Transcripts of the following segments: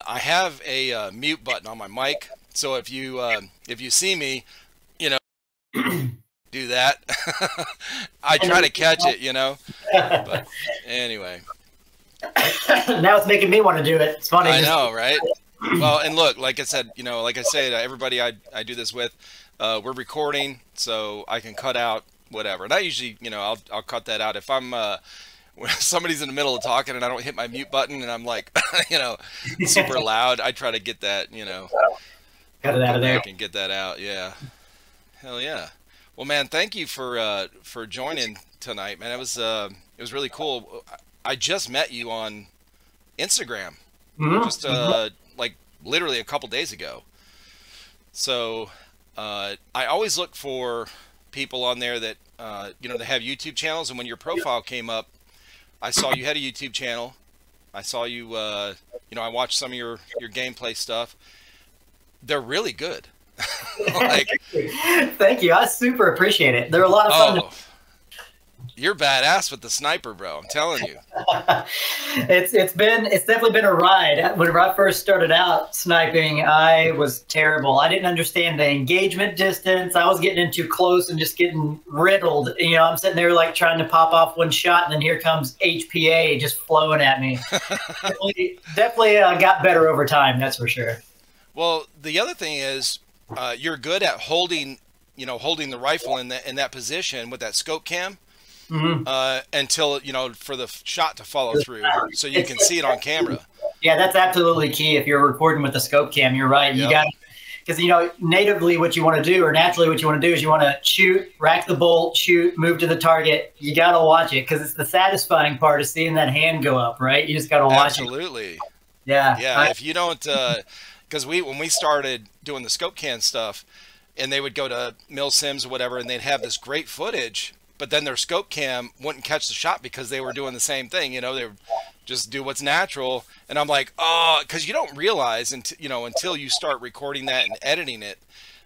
I have a mute button on my mic, so if you see me, you know, do that. I try to catch it, but anyway. Now it's making me want to do it. It's funny. I know, right? Well, and look, like I said, like I say to everybody I do this with, we're recording, so I can cut out whatever. And I usually, I'll cut that out if I'm when somebody's in the middle of talking and I don't hit my mute button and I'm like, super loud. I try to get that, Cut it out of there. I can get that out. Yeah, hell yeah. Well, man, thank you for joining tonight, man. It was really cool. I just met you on Instagram, just like literally a couple days ago. So I always look for people on there that that have YouTube channels. And when your profile came up, I saw you had a YouTube channel. I saw you. I watched some of your gameplay stuff. They're really good. Like, thank you. I super appreciate it. They're a lot of fun. Oh, you're badass with the sniper, bro. I'm telling you. It's definitely been a ride. When I first started out sniping, I was terrible. I didn't understand the engagement distance. I was getting in too close and just getting riddled. I'm sitting there like trying to pop off one shot, and then here comes HPA just flowing at me. definitely got better over time. That's for sure. Well, the other thing is, you're good at holding the rifle in that position with that scope cam. Until for the shot to follow through, so you can see it on camera. Yeah, that's absolutely key. If you're recording with the scope cam, you're right. You got, because natively what you want to do, or naturally what you want to do, is you want to shoot, rack the bolt, shoot, move to the target. You got to watch it because it's the satisfying part of seeing that hand go up. Right? You just got to watch it. Absolutely. Yeah. Yeah. If you don't, because when we started doing the scope cam stuff, and they would go to Mil Sims or whatever, and they'd have this great footage. But then their scope cam wouldn't catch the shot because they were doing the same thing. They would just do what's natural. And I'm like, oh, because you don't realize until you start recording that and editing it,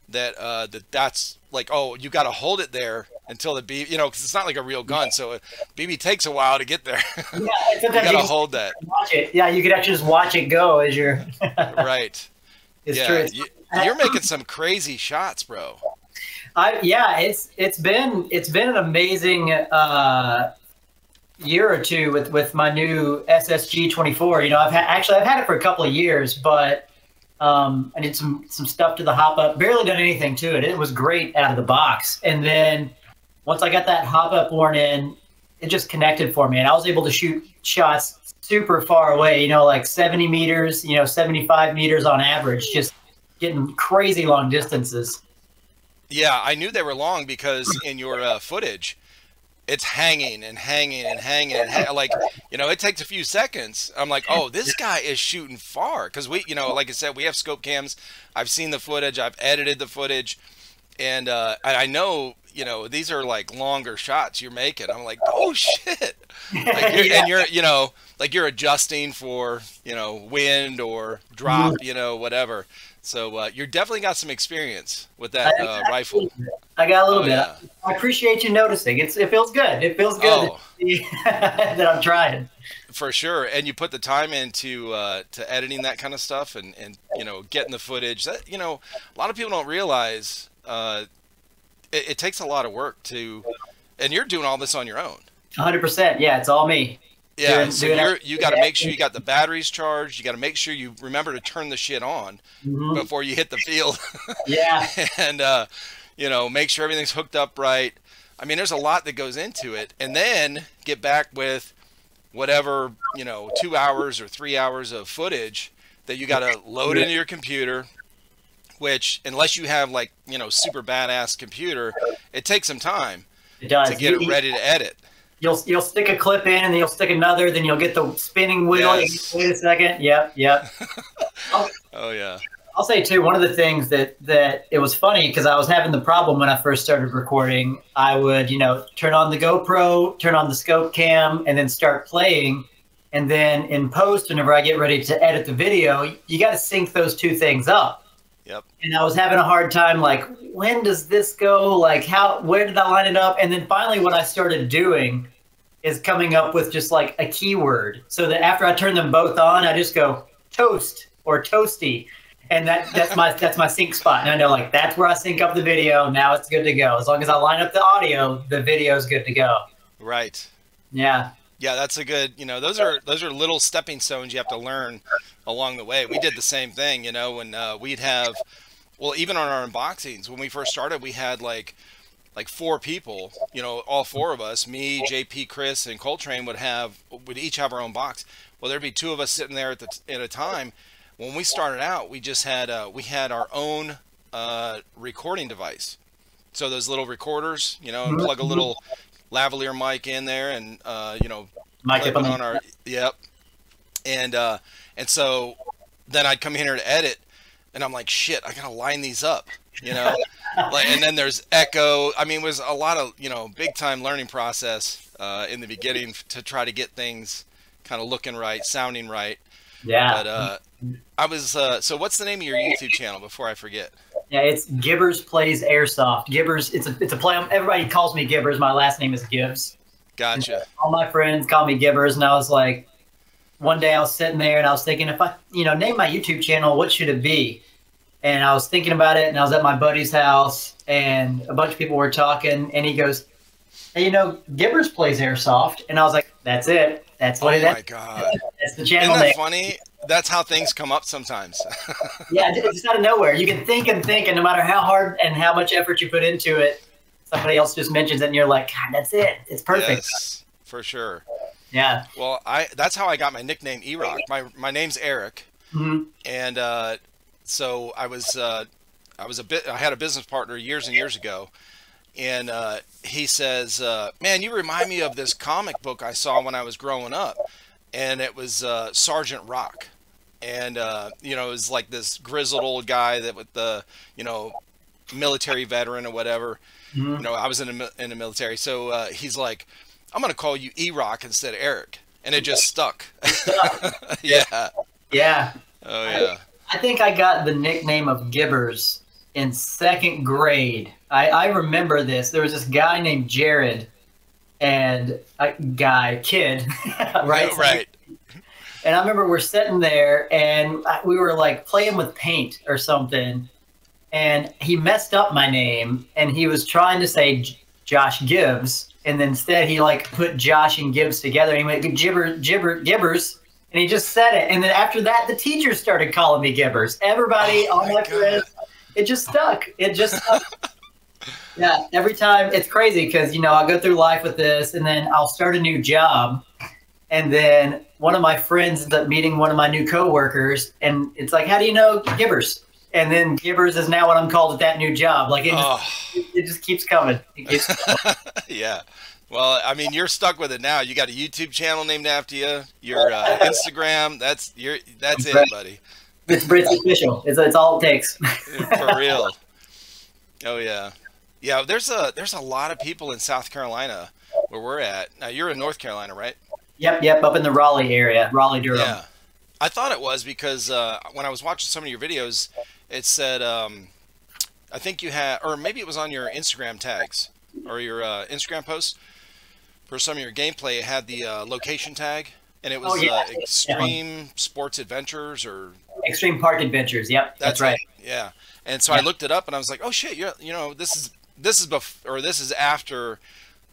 that's like, oh, you got to hold it there until the BB, because it's not like a real gun. So BB takes a while to get there. Yeah, you got to hold that. Watch it. Yeah, you could actually just watch it go as you're. Right. It's yeah, true. You're making some crazy shots, bro. It's been an amazing year or two with my new SSG 24. I've had it for a couple of years, but I did some stuff to the hop up. Barely done anything to it. It was great out of the box, and then once I got that hop up worn in, it just connected for me, and I was able to shoot shots super far away. Like 70 meters, 75 meters on average, just getting crazy long distances. Yeah, I knew they were long because in your footage, it's hanging and hanging and hanging. Like, it takes a few seconds. I'm like, oh, this guy is shooting far. Because we, like I said, we have scope cams. I've seen the footage. I've edited the footage. And I know, these are like longer shots you're making. I'm like, oh, shit. Like and you're, like you're adjusting for, wind or drop, whatever. So you're definitely got some experience with that rifle. I got a little bit. Yeah. I appreciate you noticing. It feels good. It feels good that I'm trying. For sure. And you put the time into to editing that kind of stuff and getting the footage. That a lot of people don't realize it takes a lot of work to, and you're doing all this on your own. 100%. Yeah, it's all me. Yeah, so you got to make sure you got the batteries charged. You got to make sure you remember to turn the shit on before you hit the field. Yeah. And, make sure everything's hooked up right. I mean, there's a lot that goes into it. And then get back with whatever, 2 hours or 3 hours of footage that you got to load into your computer, which unless you have like, super badass computer, it takes some time to get it ready to edit. You'll stick a clip in, and then you'll stick another, then you'll get the spinning wheel. Yes. Wait a second. Yep. Oh yeah. I'll say too, one of the things that it was funny because I was having the problem when I first started recording. I would, turn on the GoPro, turn on the scope cam, and then start playing. And then in post, whenever I get ready to edit the video, you got to sync those two things up. Yep. And I was having a hard time, like, when does this go? Like, where did I line it up? And then finally what I started doing is coming up with just like a keyword so that after I turn them both on, I just go toast or toasty. And that's my sync spot. And I know, like, that's where I sync up the video. Now it's good to go. As long as I line up the audio, the video is good to go. Right. Yeah. Yeah, that's a good, those are little stepping stones you have to learn along the way. We did the same thing, when we'd have, well, even on our unboxings, when we first started, we had like 4 people, all 4 of us, me, JP, Chris, and Coltrane would each have our own box. Well, there'd be 2 of us sitting there at a time. When we started out, we just had our own recording device. So those little recorders, and plug a little lavalier mic in there, and mic it on our and so then I'd come in here to edit, and I'm like, shit, I gotta line these up, and then there's echo. I mean, it was a lot of big time learning process in the beginning to try to get things kind of looking right, sounding right. Yeah. But so what's the name of your YouTube channel before I forget? Yeah, it's Gibbers Plays Airsoft. Gibbers, it's a play. Everybody calls me Gibbers. My last name is Gibbs. Gotcha. All my friends call me Gibbers, and I was like, one day I was sitting there and I was thinking, if I, name my YouTube channel, what should it be? And I was thinking about it, and I was at my buddy's house, and a bunch of people were talking, and he goes, hey, Gibbers Plays Airsoft. And I was like, that's it. That's what it is. Oh, my God. That's the channel name. Isn't that name. funny? That's how things come up sometimes. Yeah, it's just out of nowhere. You can think and think, and no matter how hard and how much effort you put into it, somebody else just mentions it, and you're like, God, that's it. It's perfect. Yes, for sure. Yeah. Well, that's how I got my nickname E-Rock. My name's Eric, and so I had a business partner years and years ago, and he says, man, you remind me of this comic book I saw when I was growing up, and it was Sergeant Rock, and it was like this grizzled old guy that with the military veteran or whatever. I was in the military, so he's like, I'm gonna call you E-Rock instead of Eric, and it just stuck. Yeah. Yeah. Oh yeah. I think I got the nickname of Gibbers in 2nd grade. I remember this. There was this guy named Jared, and kid, right? Right. And I remember we're sitting there, and we were like playing with paint or something, and he messed up my name, and he was trying to say Josh Gibbs, and then instead he like put Josh and Gibbs together, and he went Gibbers, and he just said it. And then after that, the teachers started calling me Gibbers. Everybody, all my friends, it just stuck. It just stuck. Yeah, every time. It's crazy because, I'll go through life with this, and then I'll start a new job, and then one of my friends ends up meeting one of my new coworkers, and it's like, how do you know Gibbers? And then Gibbers is now what I'm called at that new job. Like, it just keeps coming. It keeps coming. Yeah. Well, I mean, you're stuck with it now. You got a YouTube channel named after you. Your Instagram. That's it, buddy. It's official. It's all it takes. For real. Oh yeah. Yeah. There's a lot of people in South Carolina where we're at. Now you're in North Carolina, right? Yep. Up in the Raleigh area, Raleigh, Durham. Yeah. I thought it was because when I was watching some of your videos, it said I think you had, or maybe it was on your Instagram tags or your Instagram posts. For some of your gameplay, it had the location tag, and it was Extreme Sports Adventures or Extreme Park Adventures. Yep, that's right. Yeah, and so I looked it up, and I was like, oh shit, this is after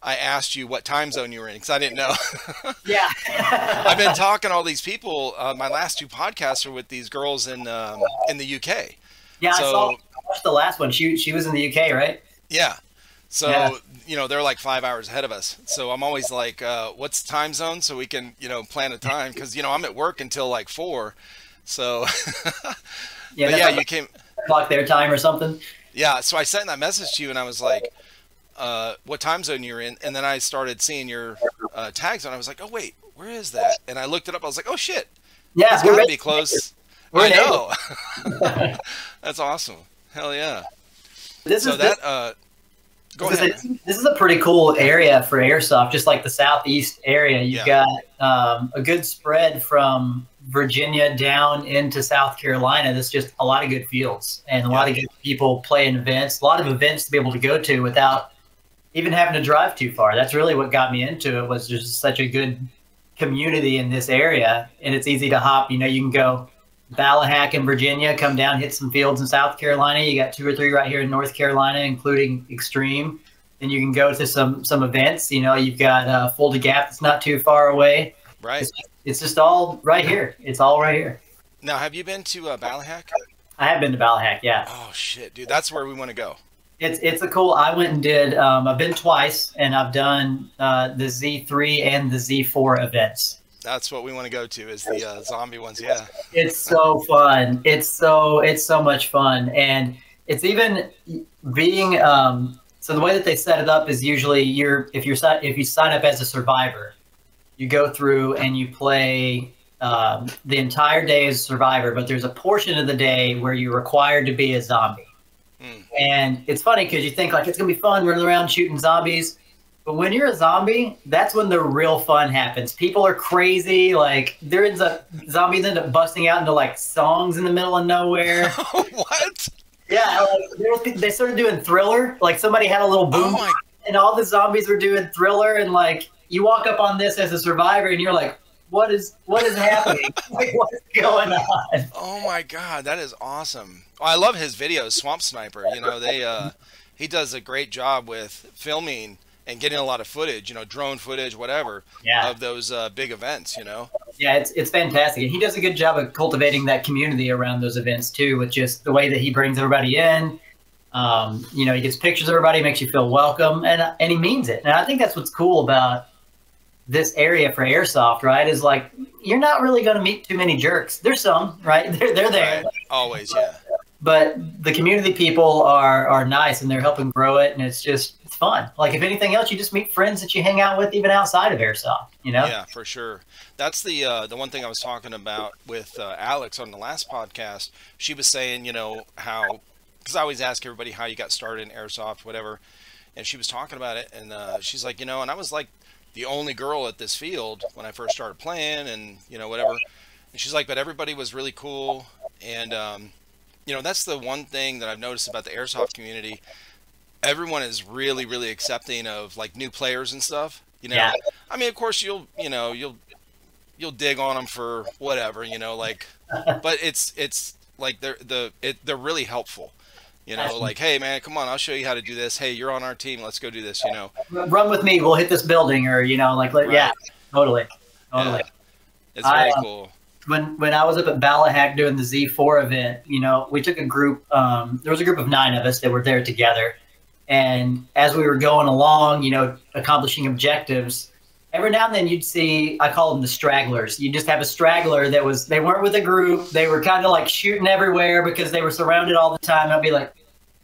I asked you what time zone you were in, because I didn't know. Yeah, I've been talking to all these people. My last 2 podcasts are with these girls in the UK. Yeah, I watched the last one. She was in the UK, right? Yeah. So, they're like 5 hours ahead of us. So I'm always like, what's the time zone so we can, plan a time? Because, I'm at work until like 4. So, yeah, you came. Clock their time or something. Yeah. So I sent that message to you, and I was like, what time zone you're in? And then I started seeing your tags, and I was like, oh, wait, where is that? And I looked it up. I was like, oh, shit. Yeah, it's got to be close. I know. That's awesome. Hell yeah. Go ahead. This is a pretty cool area for airsoft, just like the southeast area. You've got a good spread from Virginia down into South Carolina. There's just a lot of good fields and a lot of good people playing events, a lot of events to be able to go to without even having to drive too far. That's really what got me into it, was just such a good community in this area. And it's easy to hop. You can go Ballahack in Virginia, come down, hit some fields in South Carolina. You got 2 or 3 right here in North Carolina, including Extreme. Then you can go to some events. You know, you've got Fulda Gap that's not too far away. Right. It's just all right here. It's all right here. Now, have you been to Ballahack? I have been to Ballahack, yeah. Oh shit, dude, that's where we want to go. It's a cool. I went and did. I've been twice, and I've done the Z3 and the Z4 events. That's what we want to go to, is the zombie ones. Yeah. It's so fun. It's so much fun, and it's even being. So the way that they set it up is usually if you sign up as a survivor, you go through and you play the entire day as a survivor, but there's a portion of the day where you're required to be a zombie. And it's funny because you think like it's gonna be fun running around shooting zombies, but when you're a zombie, that's when the real fun happens. People are crazy. Like zombies end up busting out into like songs in the middle of nowhere. What? Yeah, like, they started doing Thriller. Like somebody had a little boom, and all the zombies were doing Thriller. And like you walk up on this as a survivor, and you're like, what is happening? Like, what's going on? Oh my god, that is awesome. Oh, I love his videos, Swamp Sniper. You know, he does a great job with filming and getting a lot of footage, you know, drone footage, whatever, of those big events, you know. Yeah, it's fantastic. And he does a good job of cultivating that community around those events too, with just the way that he brings everybody in. You know, he gets pictures of everybody, makes you feel welcome, and he means it. And I think that's what's cool about this area for Airsoft, right? Is like you're not really going to meet too many jerks. There's some, right? They're there. Right. Always, yeah. But the community people are nice, and they're helping grow it, and it's fun. Like if anything else, you just meet friends that you hang out with even outside of Airsoft, you know? Yeah, for sure. That's the one thing I was talking about with Alex on the last podcast. She was saying, you know, how, because I always ask everybody how you got started in Airsoft, whatever, and she was talking about it, and she's like, you know, and I was like the only girl at this field when I first started playing, and you know, whatever. And she's like, but everybody was really cool, and you know, that's the one thing that I've noticed about the Airsoft community. Everyone is really, really accepting of like new players and stuff. You know, I mean, of course you'll dig on them for whatever, you know, like, but it's like they're really helpful. You know, like, hey man, come on, I'll show you how to do this. Hey, you're on our team, let's go do this. You know, run with me, we'll hit this building, or you know, like, yeah, totally. Yeah. It's very cool. When I was up at Ballahack doing the Z4 event, you know, we took a group. There was a group of 9 of us that were there together. And as we were going along, you know, accomplishing objectives, every now and then you'd see, I call them the stragglers. You just have a straggler they weren't with a group. They were kind of like shooting everywhere because they were surrounded all the time. I'd be like,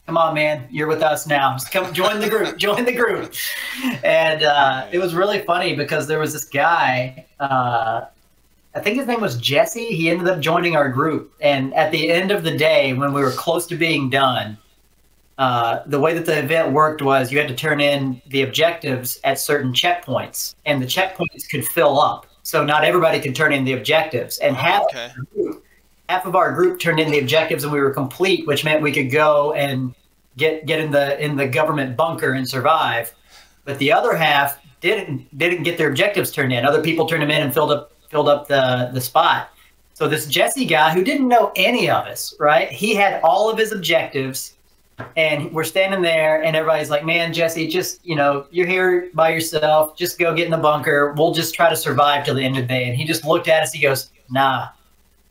come on, man, you're with us now. Just come join the group, join the group. And it was really funny because there was this guy, I think his name was Jesse. He ended up joining our group. And at the end of the day, when we were close to being done, the way that the event worked was you had to turn in the objectives at certain checkpoints, and the checkpoints could fill up. So not everybody could turn in the objectives. And half of our group turned in the objectives, and we were complete, which meant we could go and get in the government bunker and survive. But the other half didn't get their objectives turned in. Other people turned them in and filled up the spot. So this Jesse guy who didn't know any of us, right? He had all of his objectives, and we're standing there, and everybody's like, man, Jesse, just, you know, you're here by yourself. Just go get in the bunker. We'll just try to survive till the end of the day. And he just looked at us. He goes, nah,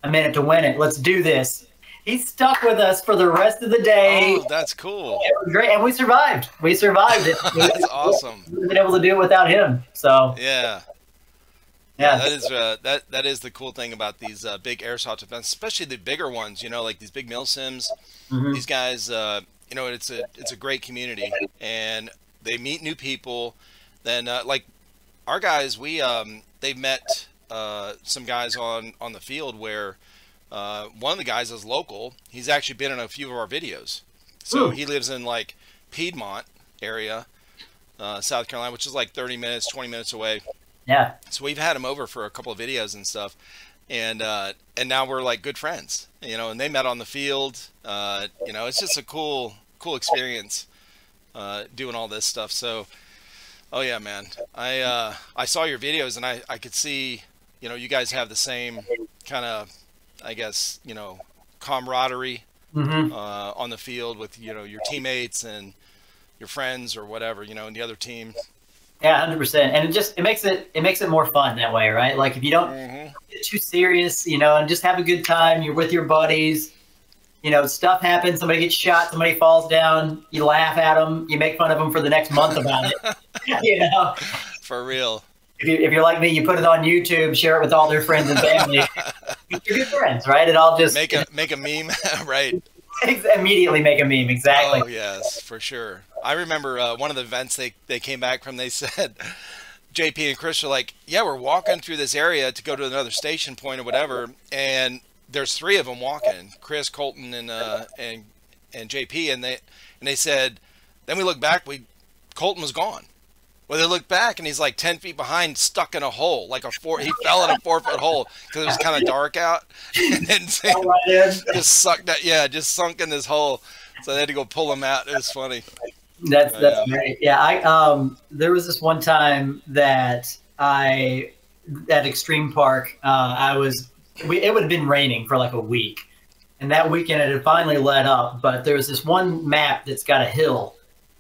I'm in it to win it. Let's do this. He stuck with us for the rest of the day. Oh, that's cool. It was great. And we survived. We survived it. That's awesome. We've been able to do it without him. So yeah. Yeah, that is the cool thing about these big Airsoft events, especially the bigger ones. You know, like these big mil sims. These guys, you know, it's a great community, and they meet new people. Then like our guys, they've met some guys on the field where one of the guys is local. He's actually been in a few of our videos. So he lives in like Piedmont area, South Carolina, which is like 30 minutes, 20 minutes away. Yeah. So we've had him over for a couple of videos and stuff, and now we're like good friends, you know. And they met on the field. You know, it's just a cool experience doing all this stuff. So, oh yeah, man, I saw your videos, and I could see, you know, you guys have the same kind of I guess, camaraderie Hmm. on the field with, your teammates and your friends or whatever, and the other team. Yeah, 100%. And it makes it more fun that way, right? Like if you don't Hmm. get too serious, and just have a good time. You're with your buddies. Stuff happens. Somebody gets shot. Somebody falls down. You laugh at them. You make fun of them for the next month about it. you know, For real. if you're like me, you put it on YouTube, share it with all their friends and family. You're good friends, right? It all just Make a meme, right? immediately make a meme. Exactly. Oh yes, for sure. I remember one of the events they came back from. They said JP and Chris are like, yeah, we're walking through this area to go to another station point or whatever, and there's three of them walking, Chris, Colton, and JP, and they said, then we look back, Colton was gone. Well, they look back and he's like 10 feet behind, stuck in a hole, he fell in a 4-foot hole because it was kind of dark out, and then just just sunk in this hole. So they had to go pull him out. It was funny. That's great. Yeah, there was this one time that at Extreme Park, it would have been raining for like a week, and that weekend it had finally let up. But there was this one map that's got a hill,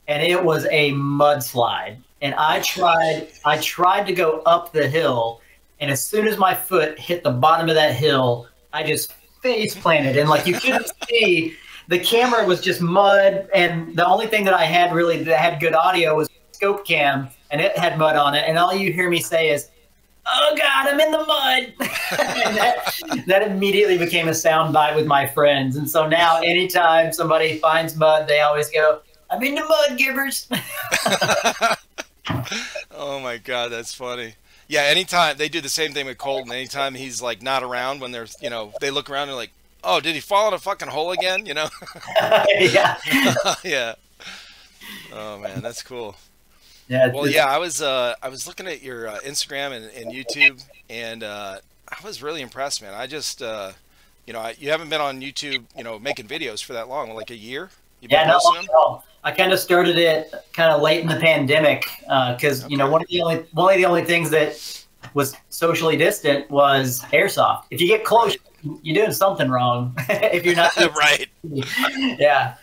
and it was a mudslide. And I tried to go up the hill, and as soon as my foot hit the bottom of that hill, I just face planted, and like you couldn't see. The camera was just mud, and the only thing that I had really that had good audio was scope cam, and it had mud on it. And all you hear me say is, "Oh God, I'm in the mud!" And that immediately became a sound bite with my friends. And so now, anytime somebody finds mud, they always go, "I'm in the mud, Gibbers." Oh my God, that's funny. Yeah, anytime they do the same thing with Colton. Anytime he's like not around, when there's, they look around and like, oh, did he fall in a fucking hole again? Yeah. Yeah. Oh man, that's cool. Yeah. Well, yeah, I was looking at your Instagram and YouTube, and I was really impressed, man. I just, you haven't been on YouTube, making videos for that long, like a year. You've been Not posting long them? at all. I kind of started it kind of late in the pandemic because Okay. one of the only things that was socially distant was airsoft. If you get close, you're doing something wrong. If you're not Right. Yeah.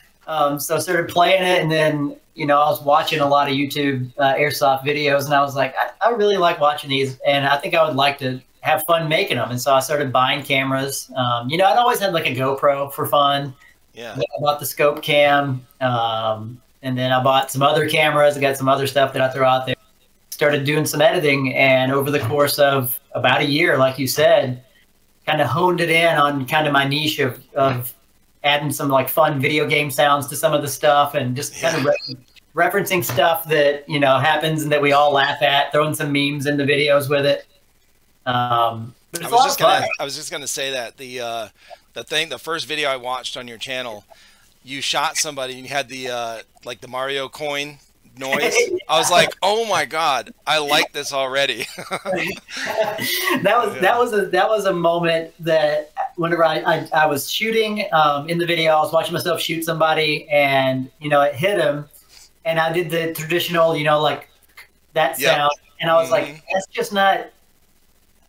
So I started playing it, and then I was watching a lot of YouTube airsoft videos, and I was like, I really like watching these, and I think I would like to have fun making them. And so I started buying cameras. I'd always had like a GoPro for fun. Yeah. I bought the scope cam, and then I bought some other cameras. I got some other stuff that I throw out there. Started doing some editing, and over the course of about a year, like you said, kind of honed it in on kind of my niche of adding some like fun video game sounds to some of the stuff, and just kind of referencing stuff that happens and that we all laugh at, throwing some memes into videos with it. But it's a lot of fun. I was just gonna say that the first video I watched on your channel, you shot somebody and you had the like the Mario coin noise. I was like, oh my God, I like this already. that was a moment that whenever I was shooting in the video, I was watching myself shoot somebody, and it hit him, and I did the traditional like that sound, and I was like, that's just not.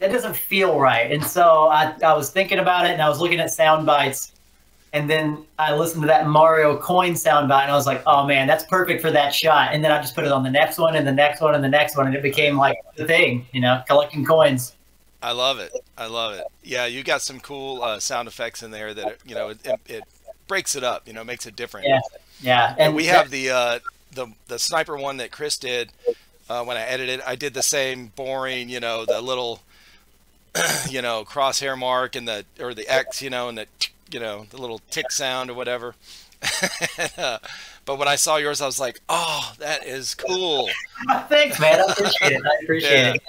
That doesn't feel right. And so I was thinking about it, and I was looking at sound bites, and then I listened to that Mario coin sound bite, and I was like, oh man, that's perfect for that shot. And then I just put it on the next one and the next one and the next one, and it became like the thing, collecting coins. I love it. I love it. Yeah, you got some cool sound effects in there that it breaks it up, makes it different. Yeah. And we have the sniper one that Chris did when I edited. I did the same boring, the little crosshair mark and the X, and the little tick sound or whatever. But when I saw yours, I was like, oh, that is cool. Thanks, man. I appreciate it.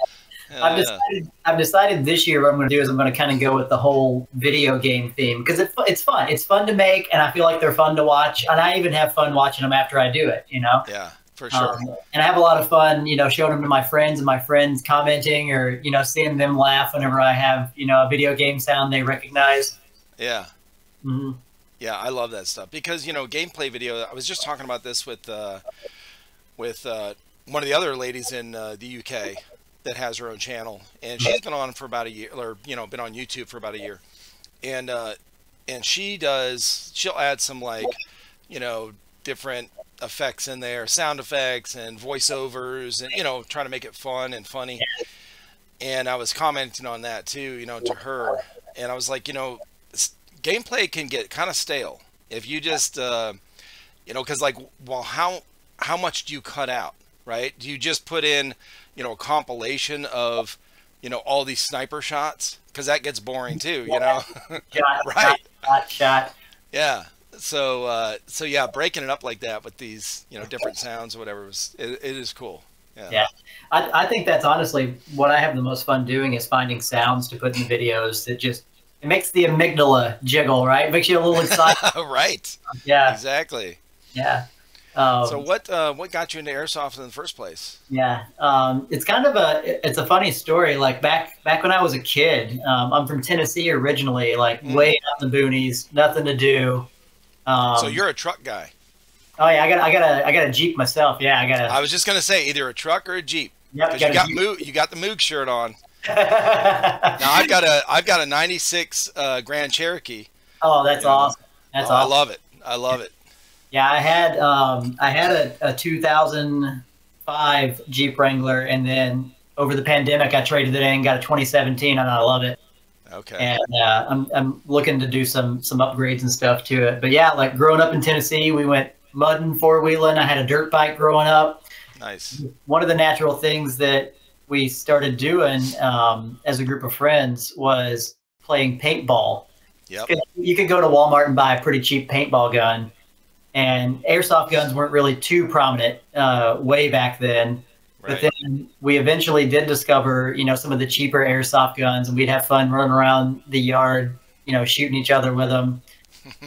I've decided this year what I'm going to do is I'm going to kind of go with the whole video game theme, because it's fun. It's fun to make, and I feel like they're fun to watch, and I even have fun watching them after I do it. Yeah. For sure. And I have a lot of fun, showing them to my friends, and my friends commenting, or, seeing them laugh whenever I have, a video game sound they recognize. Yeah. Mm-hmm. Yeah, I love that stuff because, gameplay video, I was just talking about this with one of the other ladies in the UK that has her own channel, and she's been on for about a year, or, been on YouTube for about a year. and she'll add some like, you know, different effects in there, sound effects and voiceovers, and you know, trying to make it fun and funny. And I was commenting on that too, you know, to her, and I was like, you know, gameplay can get kind of stale if you just, you know, because like, well, how much do you cut out, right? Do you just put in, you know, a compilation of, you know, all these sniper shots? Because that gets boring too, you know. Right? Shot. Yeah. So yeah, breaking it up like that with these, you know, different sounds or whatever, it is cool. Yeah. Yeah. I think that's honestly what I have the most fun doing, is finding sounds to put in the videos that just, it makes the amygdala jiggle, right? It makes you a little excited. Right. Yeah. Exactly. Yeah. So what got you into airsoft in the first place? Yeah. It's kind of it's a funny story. Like back when I was a kid, I'm from Tennessee originally, like way out in the boonies, nothing to do. So you're a truck guy. Oh yeah, I got a Jeep myself. Yeah, I was just gonna say either a truck or a Jeep. Yep, you got the Moog shirt on. Now I've got a '96 Grand Cherokee. Oh, that's awesome. That's awesome. I love it. I love it. Yeah, I had a 2005 Jeep Wrangler, and then over the pandemic, I traded it in and got a 2017, and I love it. Okay. And I'm looking to do some upgrades and stuff to it. But yeah, like growing up in Tennessee, we went mudding, four-wheeling. I had a dirt bike growing up. Nice. One of the natural things that we started doing as a group of friends was playing paintball. Yep. You could go to Walmart and buy a pretty cheap paintball gun, and airsoft guns weren't really too prominent way back then. Right. But then we eventually did discover, you know, some of the cheaper airsoft guns, and we'd have fun running around the yard, you know, shooting each other with them.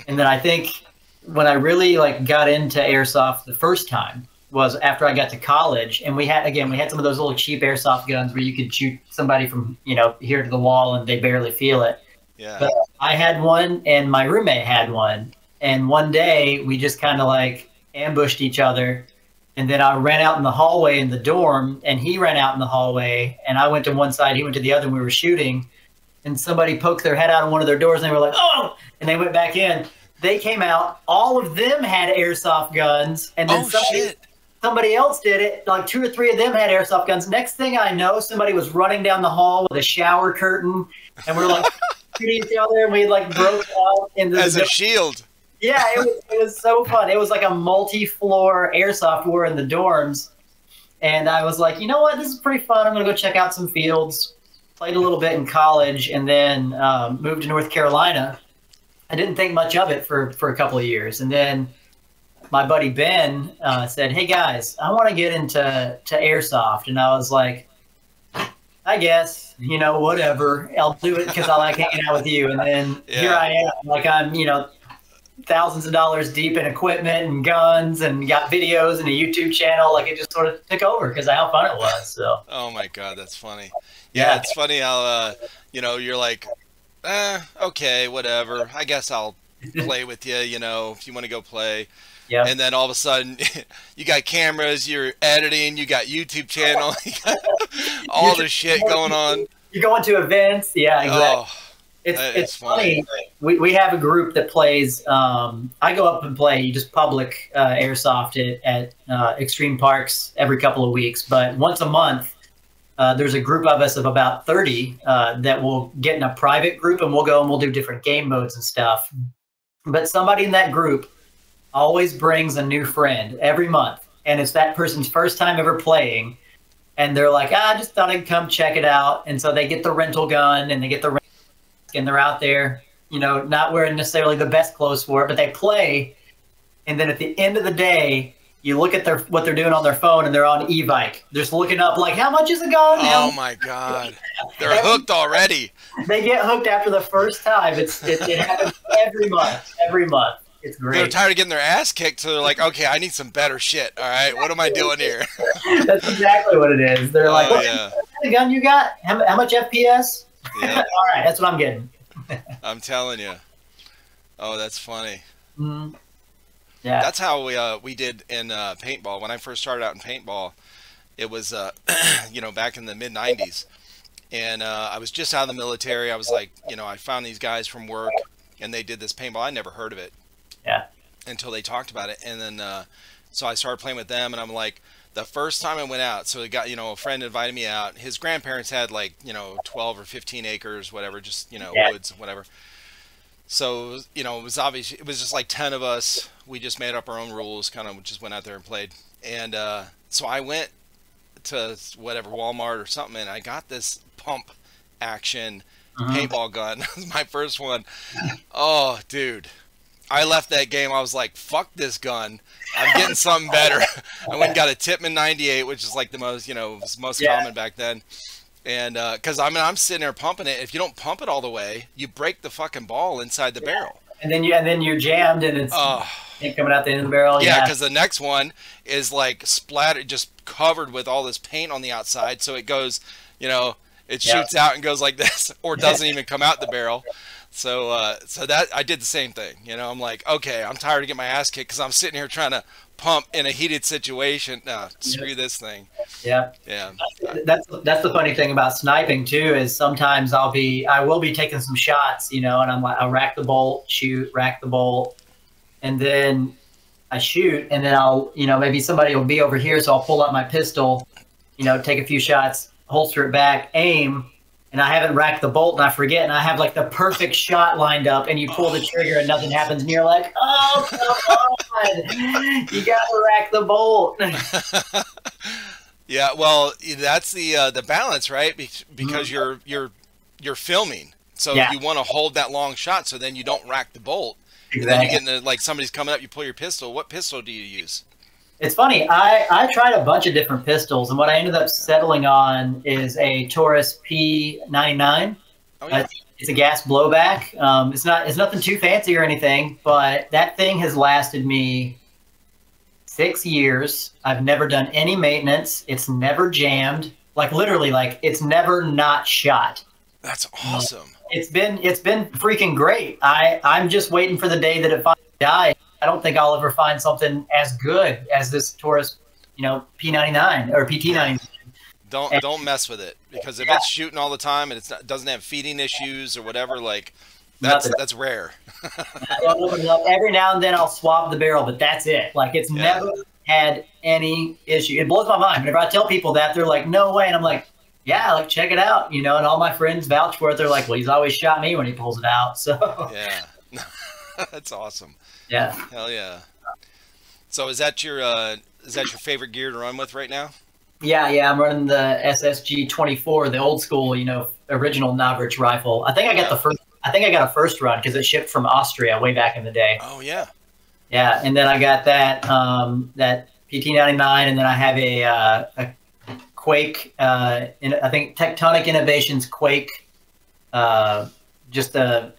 And then I think when I really like got into airsoft the first time was after I got to college, and we had some of those little cheap airsoft guns where you could shoot somebody from, you know, here to the wall and they barely feel it. Yeah. But I had one and my roommate had one. And one day we just kind of like ambushed each other. And then I ran out in the hallway in the dorm, and he ran out in the hallway, and I went to one side, he went to the other, and we were shooting. And somebody poked their head out of one of their doors, and they were like, "Oh!" And they went back in. They came out. All of them had airsoft guns. And then somebody else did it. Like 2 or 3 of them had airsoft guns. Next thing I know, somebody was running down the hall with a shower curtain, and we're like shooting each other, and we like broke out into as a shield. Yeah, it was so fun. It was like a multi-floor airsoft war in the dorms. And I was like, you know what? This is pretty fun. I'm going to go check out some fields. Played a little bit in college, and then moved to North Carolina. I didn't think much of it for a couple of years. And then my buddy Ben said, "Hey, guys, I want to get into airsoft." And I was like, I guess, you know, whatever. I'll do it because I like hanging out with you. And then here I am. Like I'm, you know, thousands of dollars deep in equipment and guns, and got videos and a YouTube channel. Like it just sort of took over because of how fun it was. So. Oh my God, that's funny. Yeah, it's funny how you know, you're like, okay, whatever. I guess I'll play with you. You know, if you want to go play. Yeah. And then all of a sudden, you got cameras, you're editing, you got YouTube channel, you got all this shit going on. You're going to events. Yeah, exactly. Oh. It's funny. We have a group that plays. I go up and play just public airsoft at extreme parks every couple of weeks. But once a month, there's a group of us of about 30 that will get in a private group, and we'll go and we'll do different game modes and stuff. But somebody in that group always brings a new friend every month, and it's that person's first time ever playing. And they're like, I just thought I'd come check it out. And so they get the rental gun, and they get the and they're out there, you know, not wearing necessarily the best clothes for it, but they play. And then at the end of the day, you look at what they're doing on their phone, and they're on e-bike. They're just looking up like, how much is a gun? Oh my God. They're hooked already. They get hooked after the first time. It happens every month. It's great. They're tired of getting their ass kicked, so they're like, okay, I need some better shit. All right, what am I doing here? That's exactly what it is. They're like, what the gun you got? How much FPS? Yeah. All right, that's what I'm getting. I'm telling you. Oh, that's funny. Mm-hmm. Yeah. That's how we did in paintball. When I first started out in paintball, it was you know, back in the mid '90s, And I was just out of the military. I was like, you know, I found these guys from work, and they did this paintball. I never heard of it. Yeah. Until they talked about it, and then so I started playing with them, and I'm like, the first time I went out, so it got, you know, a friend invited me out. His grandparents had like, you know, 12 or 15 acres, whatever, just, you know, woods, whatever. So, you know, it was obvious. It was just like 10 of us. We just made up our own rules, kind of just went out there and played. And so I went to whatever, Walmart or something, and I got this pump action paintball gun. It was my first one. Oh, dude. I left that game. I was like, fuck this gun. I'm getting something better. I went and got a Tippmann 98, which is like the most, you know, was most common back then. And because I mean, I'm sitting there pumping it. If you don't pump it all the way, you break the fucking ball inside the barrel. And then you're jammed, and it's coming out the end of the barrel. Yeah, because the next one is like splattered, just covered with all this paint on the outside. So it goes, you know, it shoots out and goes like this, or doesn't even come out the barrel. So so that I did the same thing. You know, I'm like, okay, I'm tired of getting my ass kicked because I'm sitting here trying to pump in a heated situation. No, screw this thing. Yeah. That's the funny thing about sniping too, is sometimes I will be taking some shots, you know, and I'm like, I'll rack the bolt, shoot, rack the bolt, and then I shoot, and then I'll, you know, maybe somebody will be over here, so I'll pull out my pistol, you know, take a few shots, holster it back, aim. And I haven't racked the bolt, and I forget, and I have like the perfect shot lined up, and you pull the trigger and nothing happens, and you're like, oh, come on, you gotta rack the bolt. Yeah, well, that's the balance, right? Because you're filming, so you want to hold that long shot, so then you don't rack the bolt. Exactly. And then you get into, like, somebody's coming up, you pull your pistol. What pistol do you use? It's funny. I tried a bunch of different pistols, and what I ended up settling on is a Taurus P99. Oh, yeah. It's a gas blowback. It's nothing too fancy or anything, but that thing has lasted me 6 years. I've never done any maintenance. It's never jammed. Like literally, like it's never not shot. That's awesome. It's been freaking great. I'm just waiting for the day that it finally dies. I don't think I'll ever find something as good as this Taurus, you know, P99 or PT99. Don't mess with it, because if it's shooting all the time and doesn't have feeding issues or whatever, like that's rare. Every now and then I'll swap the barrel, but that's it. Like it's never had any issue. It blows my mind. Whenever I tell people that, they're like, "No way," and I'm like, "Yeah, like check it out," you know. And all my friends vouch for it. They're like, "Well, he's always shot me when he pulls it out." So yeah, that's awesome. Yeah. Hell yeah. So is that your favorite gear to run with right now? Yeah, I'm running the SSG 24, the old school, you know, original Navrich rifle. I think I got a first run because it shipped from Austria way back in the day. Oh yeah. Yeah, and then I got that that PT99, and then I have a Quake. I think Tectonic Innovations Quake, just a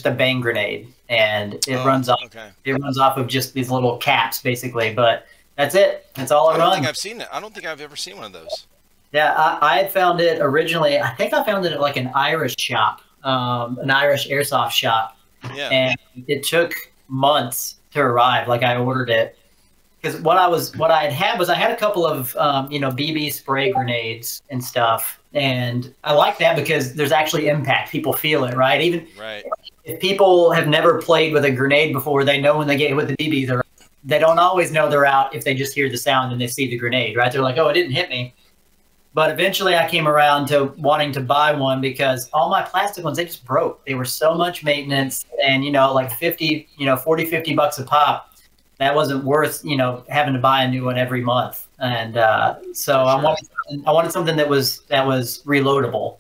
bang grenade. And it runs off. Okay. It runs off of just these little caps, basically. But that's it. That's all I run. I don't think I've seen it. I don't think I've ever seen one of those. Yeah, I had found it originally. I think I found it at like an Irish shop, an Irish airsoft shop. Yeah. And it took months to arrive. Like I ordered it because what I had was I had a couple of you know, BB spray grenades and stuff, and I like that because there's actually impact. People feel it, right? Even if people have never played with a grenade before, they know when they get hit with the BB, they don't always know they're out if they just hear the sound and they see the grenade, right? They're like, oh, it didn't hit me. But eventually I came around to wanting to buy one because all my plastic ones, they just broke. They were so much maintenance, and, you know, like 40, 50 bucks a pop. That wasn't worth, you know, having to buy a new one every month. And so I wanted something that was reloadable.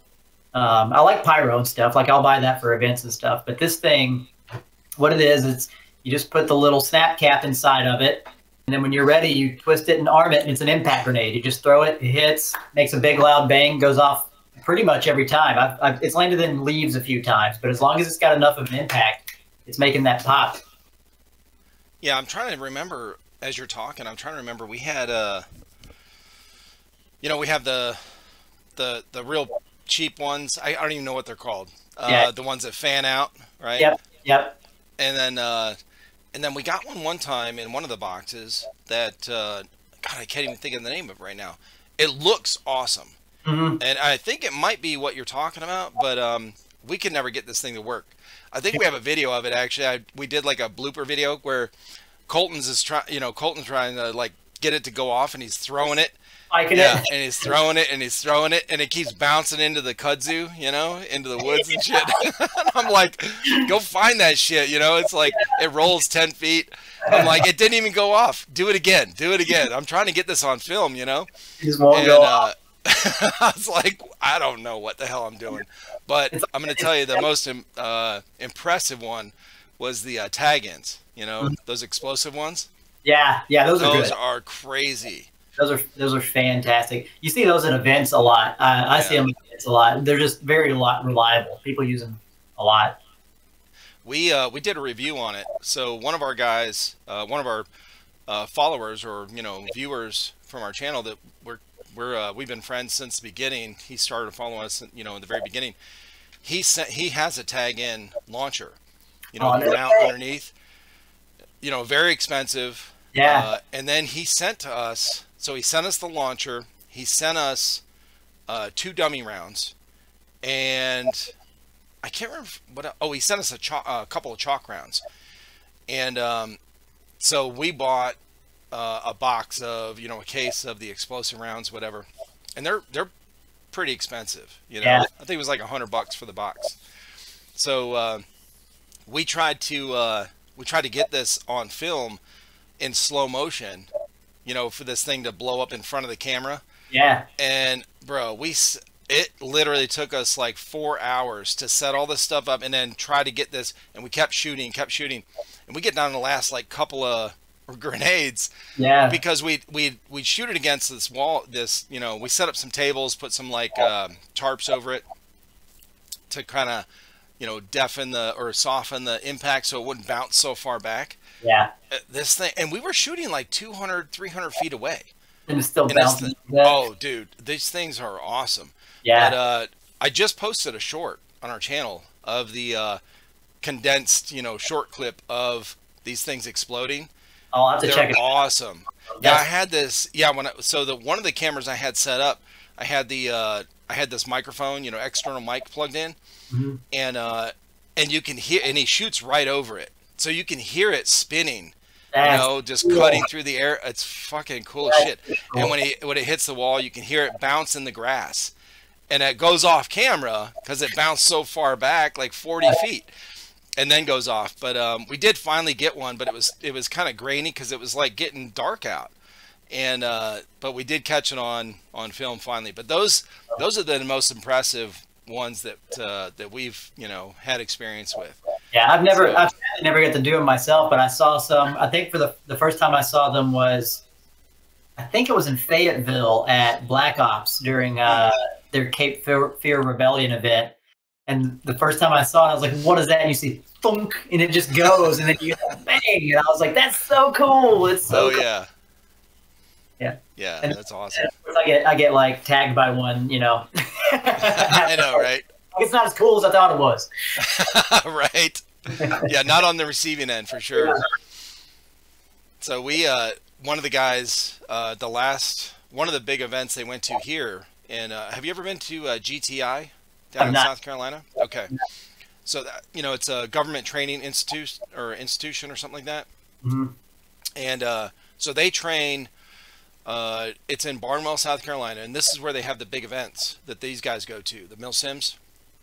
I like pyro and stuff. Like I'll buy that for events and stuff. But this thing, what it is, it's you just put the little snap cap inside of it, and then when you're ready, you twist it and arm it, and it's an impact grenade. You just throw it, it hits, makes a big loud bang, goes off pretty much every time. It's landed in leaves a few times, but as long as it's got enough of an impact, it's making that pop. Yeah, I'm trying to remember as you're talking. I'm trying to remember. We had you know, we have the real cheap ones. I don't even know what they're called. The ones that fan out, right? Yep. And then we got one time in one of the boxes that God, I can't even think of the name of it right now. It looks awesome, Hmm. And I think it might be what you're talking about, but we can never get this thing to work. I think we have a video of it actually. We did like a blooper video where Colton's trying to like get it to go off, and he's throwing it. Liking Yeah, it. and he's throwing it, and he's throwing it, and it keeps bouncing into the kudzu, into the woods and shit. And I'm like, go find that shit, It's like it rolls 10 feet. I'm like, it didn't even go off. Do it again. Do it again. I'm trying to get this on film, It just won't go off. I was like, I don't know what the hell I'm doing, but I'm going to tell you the most impressive one was the tag-ins. Those explosive ones. Yeah, those are good. Those are crazy. Those are fantastic. You see those at events a lot. I see them at events a lot. They're just very reliable. People use them a lot. We did a review on it. So one of our guys, one of our followers or viewers from our channel that we've been friends since the beginning. He started following us, in the very beginning. He has a tag-in launcher, mount underneath. Very expensive. Yeah. And then he sent to us. So he sent us the launcher. He sent us 2 dummy rounds, and I can't remember what. Oh, he sent us a couple of chalk rounds, and so we bought a box of a case of the explosive rounds, whatever, and they're pretty expensive. Yeah. I think it was like $100 for the box. So we tried to get this on film in slow motion, for this thing to blow up in front of the camera. Yeah. And bro, it literally took us like 4 hours to set all this stuff up and then try to get this. And we kept shooting, and we get down to the last like couple of grenades. Yeah. Because we'd shoot it against this wall. We set up some tables, put some like tarps over it to kind of deafen or soften the impact so it wouldn't bounce so far back. Yeah. This thing, and we were shooting like 200, 300 feet away. And it's still bouncing. Oh, dude, these things are awesome. Yeah. But I just posted a short on our channel of the condensed, short clip of these things exploding. I'll have to check it out. Awesome. Yeah, I had this. Yeah, one of the cameras I had set up, I had this microphone, external mic plugged in, Mm-hmm. and you can hear, and he shoots right over it, so you can hear it spinning. Just cool. cutting through the air. It's fucking cool as shit. Cool. And when it hits the wall, you can hear it bounce in the grass, and it goes off camera because it bounced so far back, like 40 feet, and then goes off. But we did finally get one, but it was kind of grainy because it was like getting dark out. And but we did catch it on film finally. But those are the most impressive ones that we've had experience with. Yeah, I've never got to do them myself, but I saw some. I think for the first time I saw them was, I think it was in Fayetteville at Black Ops during their Cape Fear Rebellion event. And the first time I saw it, I was like, "What is that?" And you see thunk, and it just goes, and then you get bang, and I was like, "That's so cool! It's so cool." Yeah. Yeah, and that's awesome. I get like tagged by one, I know, right? It's not as cool as I thought it was. Right. Yeah, not on the receiving end for sure. So we, one of the guys, one of the big events they went to here, and have you ever been to GTI down in South Carolina? Okay. So that, it's a government training institution or something like that. Mm-hmm. And so they train. It's in Barnwell, South Carolina, and this is where they have the big events that these guys go to, the Milsims,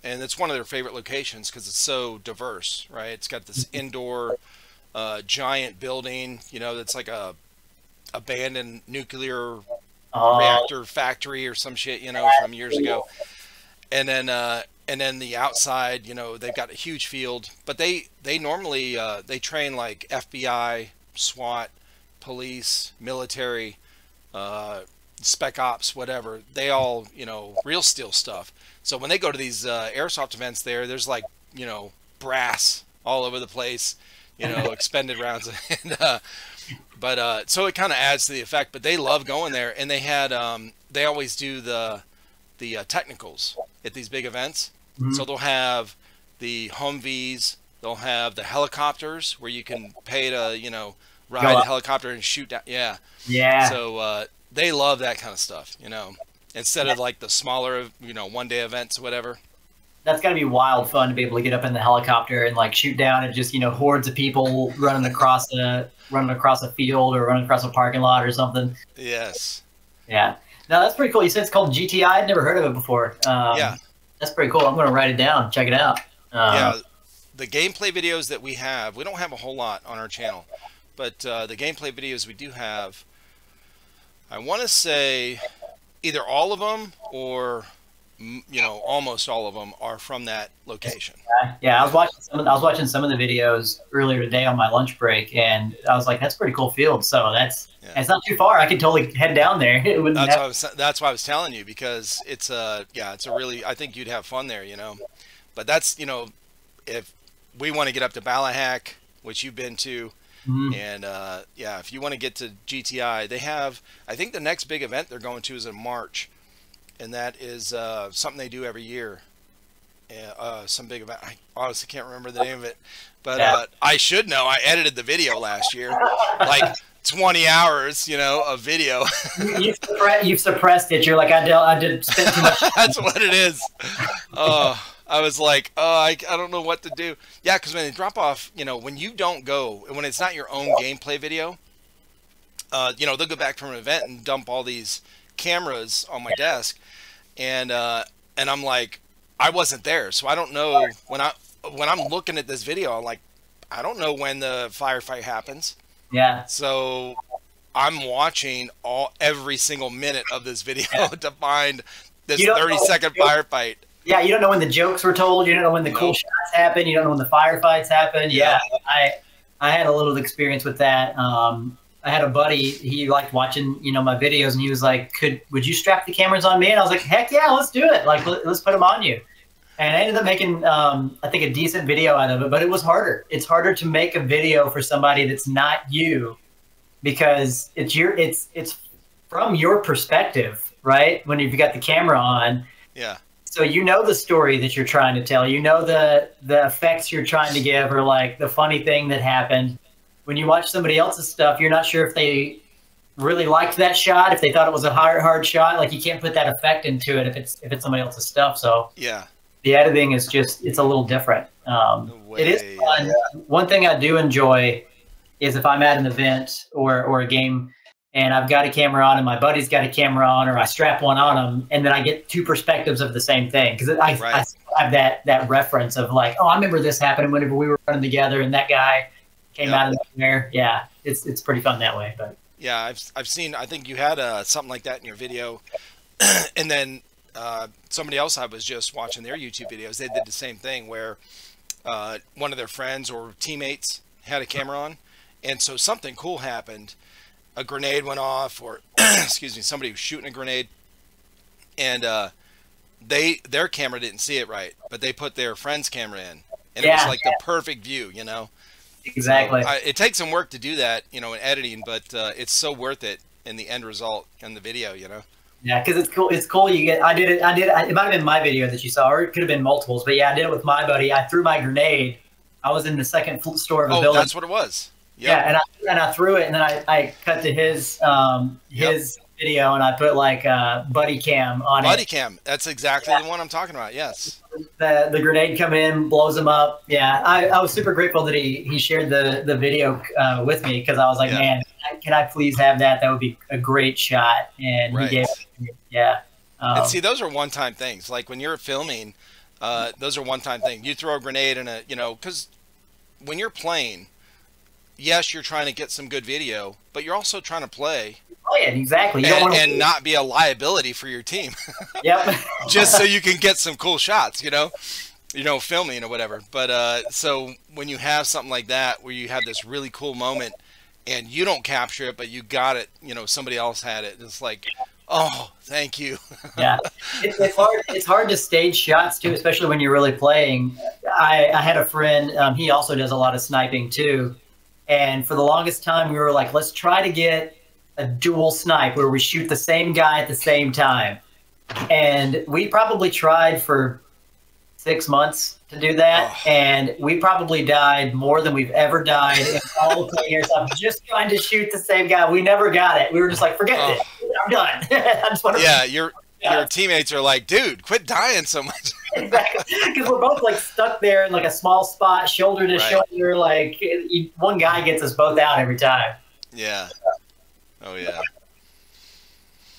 and it's one of their favorite locations because it's so diverse, right? It's got this indoor giant building, that's like a abandoned nuclear reactor factory or some shit, from years ago, and then the outside, they've got a huge field, but they normally they train like FBI, SWAT, police, military, spec ops, whatever. They all, real steel stuff. So when they go to these airsoft events there's like, brass all over the place, expended rounds. And, but so it kind of adds to the effect, but they love going there. And they always do the technicals at these big events. Mm-hmm. So they'll have the Humvees, they'll have the helicopters where you can pay to, ride a helicopter and shoot down. Yeah. Yeah. So they love that kind of stuff, instead of like the smaller, you know, 1-day events, whatever. That's got to be wild fun to be able to get up in the helicopter and like shoot down and just, you know, hordes of people running across a field or running across a parking lot or something. Yes. Yeah. No, that's pretty cool. You said it's called GTI. I'd never heard of it before. Yeah. That's pretty cool. I'm going to write it down. Check it out. Yeah. The gameplay videos that we don't have a whole lot on our channel, but the gameplay videos we do have, I want to say either all of them or, you know, almost all of them are from that location. Yeah, I was watching some of the videos earlier today on my lunch break, and I was like, "That's a pretty cool field." So it's not too far. I could totally head down there. That's why I was telling you, because it's a really, I think you'd have fun there, you know. But that's, you know, if we want to get up to Balahack, which you've been to, and if you want to get to GTI, they have, I think the next big event they're going to is in March. And that is something they do every year. Some big event. I honestly can't remember the name of it, but I should know. I edited the video last year, like 20 hours, you know, of video. You've suppressed it. You're like, I did spend too much. That's what it is. I was like, I don't know what to do. Yeah, because when they drop off, you know, when you don't go, when it's not your own gameplay video, you know, they'll go back from an event and dump all these cameras on my desk, and I'm like, I wasn't there, so I don't know when I'm looking at this video, I'm like, I don't know when the firefight happens. Yeah. So I'm watching every single minute of this video to find this 30-second firefight. Yeah, you don't know when the jokes were told. You don't know when the cool shots happen. You don't know when the firefights happen. Yeah, I had a little experience with that. I had a buddy, he liked watching, you know, my videos, and he was like, would you strap the cameras on me? And I was like, heck yeah, let's do it. Like, let's put them on you. And I ended up making, I think, a decent video out of it, but it was harder. It's harder to make a video for somebody that's not you, because it's from your perspective, right? When you've got the camera on. Yeah. So you know the story that you're trying to tell. You know the effects you're trying to give, or like the funny thing that happened. When you watch somebody else's stuff, you're not sure if they really liked that shot, if they thought it was a hard shot. Like, you can't put that effect into it if it's somebody else's stuff. So yeah, the editing is it's a little different. It is fun. Yeah. One thing I do enjoy is if I'm at an event or a game and I've got a camera on and my buddy's got a camera on, or I strap one on him, and then I get two perspectives of the same thing, because I have that reference of like, oh, I remember this happening whenever we were running together and that guy came out of there. Yeah, it's pretty fun that way. But yeah, I've seen, I think you had something like that in your video, and then somebody else I was just watching their YouTube videos, they did the same thing where one of their friends or teammates had a camera on, and so something cool happened. A grenade went off, or excuse me, somebody was shooting a grenade, and their camera didn't see it right, but they put their friend's camera in, and it was like the perfect view, you know. Exactly. So, it takes some work to do that, you know, in editing, but it's so worth it in the end result in the video, you know. Yeah, because it's cool. It's cool. It might have been my video that you saw, or it could have been multiples. But yeah, I did it with my buddy. I threw my grenade. I was in the second floor of a building. That's what it was. Yep. Yeah, and I threw it, and then I cut to his video, and I put like buddy cam on it. Buddy cam. That's exactly the one I'm talking about. Yes. The grenade come in, blows him up. Yeah, I was super grateful that he shared the video with me, because I was like, man, can I please have that? That would be a great shot. And he gave it to me. Yeah. And see, those are one-time things. Like when you're filming, those are one-time things. You throw a grenade in a, you know, because when you're playing, yes, you're trying to get some good video, but you're also trying to play. Oh yeah, exactly. And not be a liability for your team. Yep. Just so you can get some cool shots, you know, filming or whatever. But so when you have something like that, where you have this really cool moment and you don't capture it, but you got it, you know, somebody else had it. It's like, oh, thank you. Yeah, it's hard. It's hard to stage shots too, especially when you're really playing. I had a friend. He also does a lot of sniping too. And for the longest time, we were like, let's try to get a dual snipe where we shoot the same guy at the same time. And we probably tried for 6 months to do that. Oh. And we probably died more than we've ever died in all of playing Airsoft, just trying to shoot the same guy. We never got it. We were just like, forget it. I'm done. I just want to your teammates are like, dude, quit dying so much. Exactly, because we're both like stuck there in like a small spot, shoulder to shoulder. Like one guy gets us both out every time. Yeah. Oh yeah.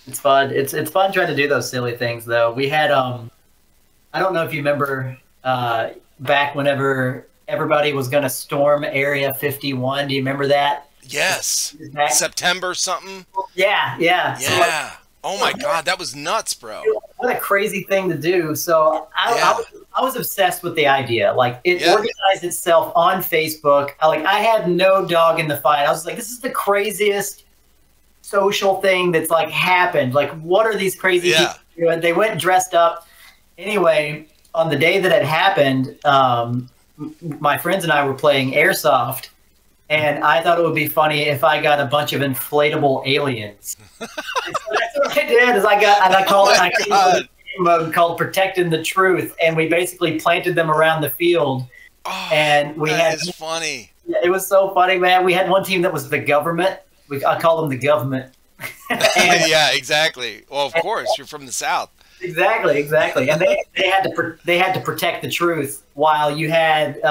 It's fun. It's fun trying to do those silly things though. We had I don't know if you remember back whenever everybody was going to storm Area 51. Do you remember that? Yes. September something. Yeah. Yeah. So, like, oh my God, that was nuts, bro. What a crazy thing to do. So I was obsessed with the idea. Like it organized itself on Facebook. I had no dog in the fight. I was like, this is the craziest social thing that's like happened. Like, what are these crazy people doing? They went dressed up. Anyway, on the day that it happened, my friends and I were playing Airsoft, and I thought it would be funny if I got a bunch of inflatable aliens. So that's what I did. Is I called it a game called Protecting the Truth, and we basically planted them around the field. Oh, and we that is funny. It was so funny, man. We had one team that was the government. I call them the government. Yeah, exactly. Well, of course, you're from the South. Exactly. And they had to protect the truth, while you had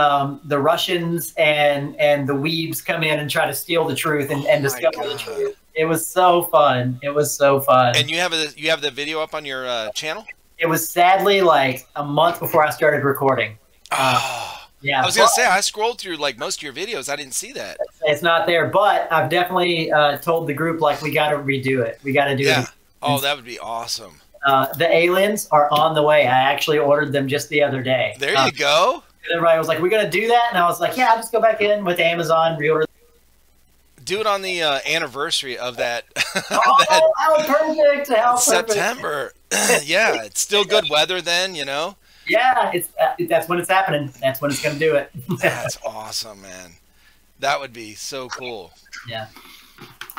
the Russians and the weebs come in and try to steal the truth and discover the truth. It was so fun. And you have the video up on your channel? It was sadly like a month before I started recording. Yeah, I was gonna say, I scrolled through like most of your videos. I didn't see that. It's not there, but I've definitely told the group, like, we got to redo it. We got to do it. Oh, that would be awesome. The aliens are on the way. I actually ordered them just the other day. There you go. Everybody was like, we're going to do that? And I was like, yeah, I'll just go back in with Amazon, reorder. Do it on the anniversary of that. Oh, how perfect. How perfect. September. Yeah, it's still good weather then, you know? Yeah, that's when it's happening. That's when it's going to do it. That's awesome, man. That would be so cool. Yeah.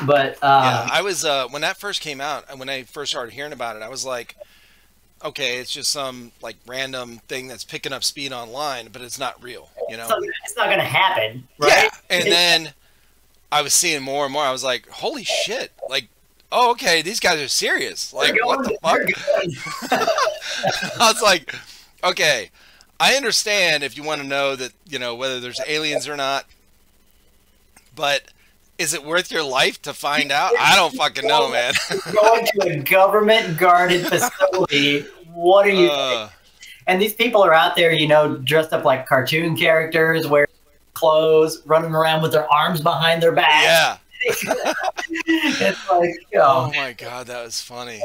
But yeah, I was when that first came out, and when I first started hearing about it, I was like, okay, it's just some like random thing that's picking up speed online, but it's not real, you know? It's not going to happen, right? Yeah. And then I was seeing more and more. I was like, holy shit. Like, oh, okay, these guys are serious. Like, what the fuck? I was like, okay, I understand if you want to know that, you know, whether there's aliens or not, but is it worth your life to find out? I don't fucking know, man. Going to a government-guarded facility. What are you thinking? And these people are out there, you know, dressed up like cartoon characters, wearing clothes, running around with their arms behind their back. Yeah. It's like, oh my God, that was funny.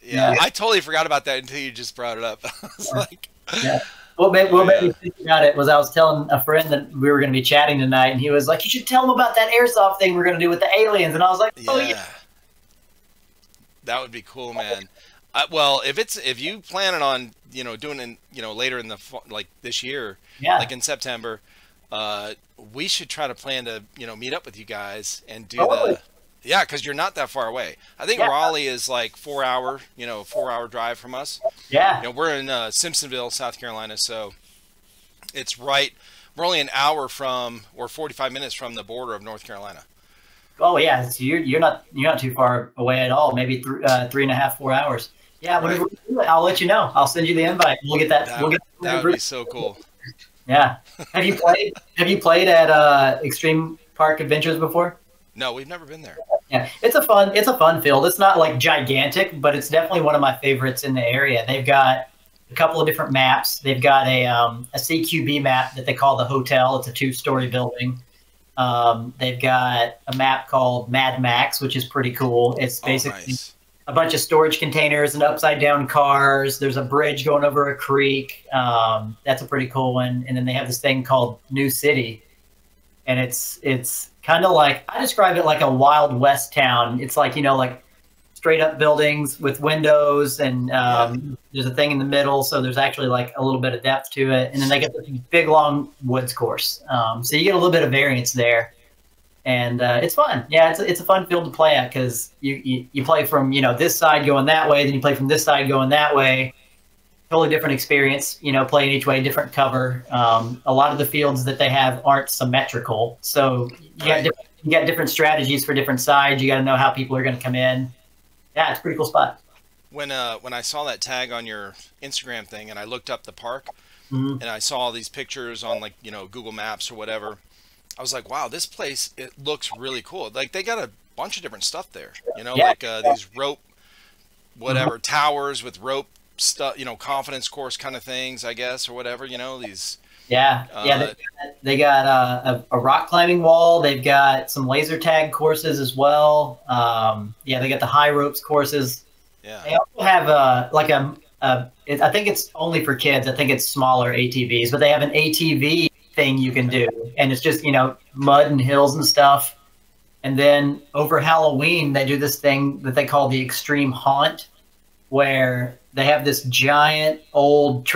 Yeah, I totally forgot about that until you just brought it up. I was like, what made me think about it was I was telling a friend that we were going to be chatting tonight, and he was like, you should tell him about that airsoft thing we're going to do with the aliens. And I was like, oh yeah. That would be cool, man. Well, if you plan on, you know, doing it, you know, later in the like this year, like in September, we should try to plan to, you know, meet up with you guys and do because you're not that far away. I think Raleigh is like 4 hour, you know, 4 hour drive from us. Yeah. You know, we're in Simpsonville, South Carolina, so it's right. We're only an hour from, or 45 minutes from the border of North Carolina. Oh yeah, so you're not too far away at all. Maybe 3.5, 4 hours. Yeah, whenever we do it, I'll let you know. I'll send you the invite. We'll get that. That would be so cool. Yeah. Have you played at Extreme Park Adventures before? No, we've never been there. Yeah, it's a fun field. It's not like gigantic, but it's definitely one of my favorites in the area. They've got a couple of different maps. They've got a CQB map that they call the Hotel. It's a 2-story building. They've got a map called Mad Max, which is pretty cool. It's basically a bunch of storage containers and upside down cars. There's a bridge going over a creek. That's a pretty cool one. And then they have this thing called New City, and it's kind of like, I describe it like a Wild West town. It's like, you know, like straight up buildings with windows, and there's a thing in the middle, so there's actually like a little bit of depth to it. And then they get this big long woods course, so you get a little bit of variance there, and it's fun. Yeah, it's a fun field to play at, because you play from, you know, this side going that way, then you play from this side going that way. Totally different experience, you know, playing each way, different cover. A lot of the fields that they have aren't symmetrical, so you got different strategies for different sides. You got to know how people are going to come in. Yeah, it's a pretty cool spot. when I saw that tag on your Instagram thing, and I looked up the park, Mhm. and I saw all these pictures on, like, Google Maps or whatever, I was like, wow, this place, it looks really cool. Like, they got a bunch of different stuff there. Yeah. Like these rope, Mhm. whatever, towers with rope stuff, confidence course kind of things, I guess, or whatever. These. Yeah, yeah. Uh, They got a rock climbing wall. They've got some laser tag courses as well. Yeah, they got the high ropes courses. yeah. They also have I think it's only for kids. I think it's smaller ATVs, but they have an ATV thing you can do, and it's just mud and hills and stuff. And then over Halloween, they do this thing that they call the Extreme Haunt, where they have this giant old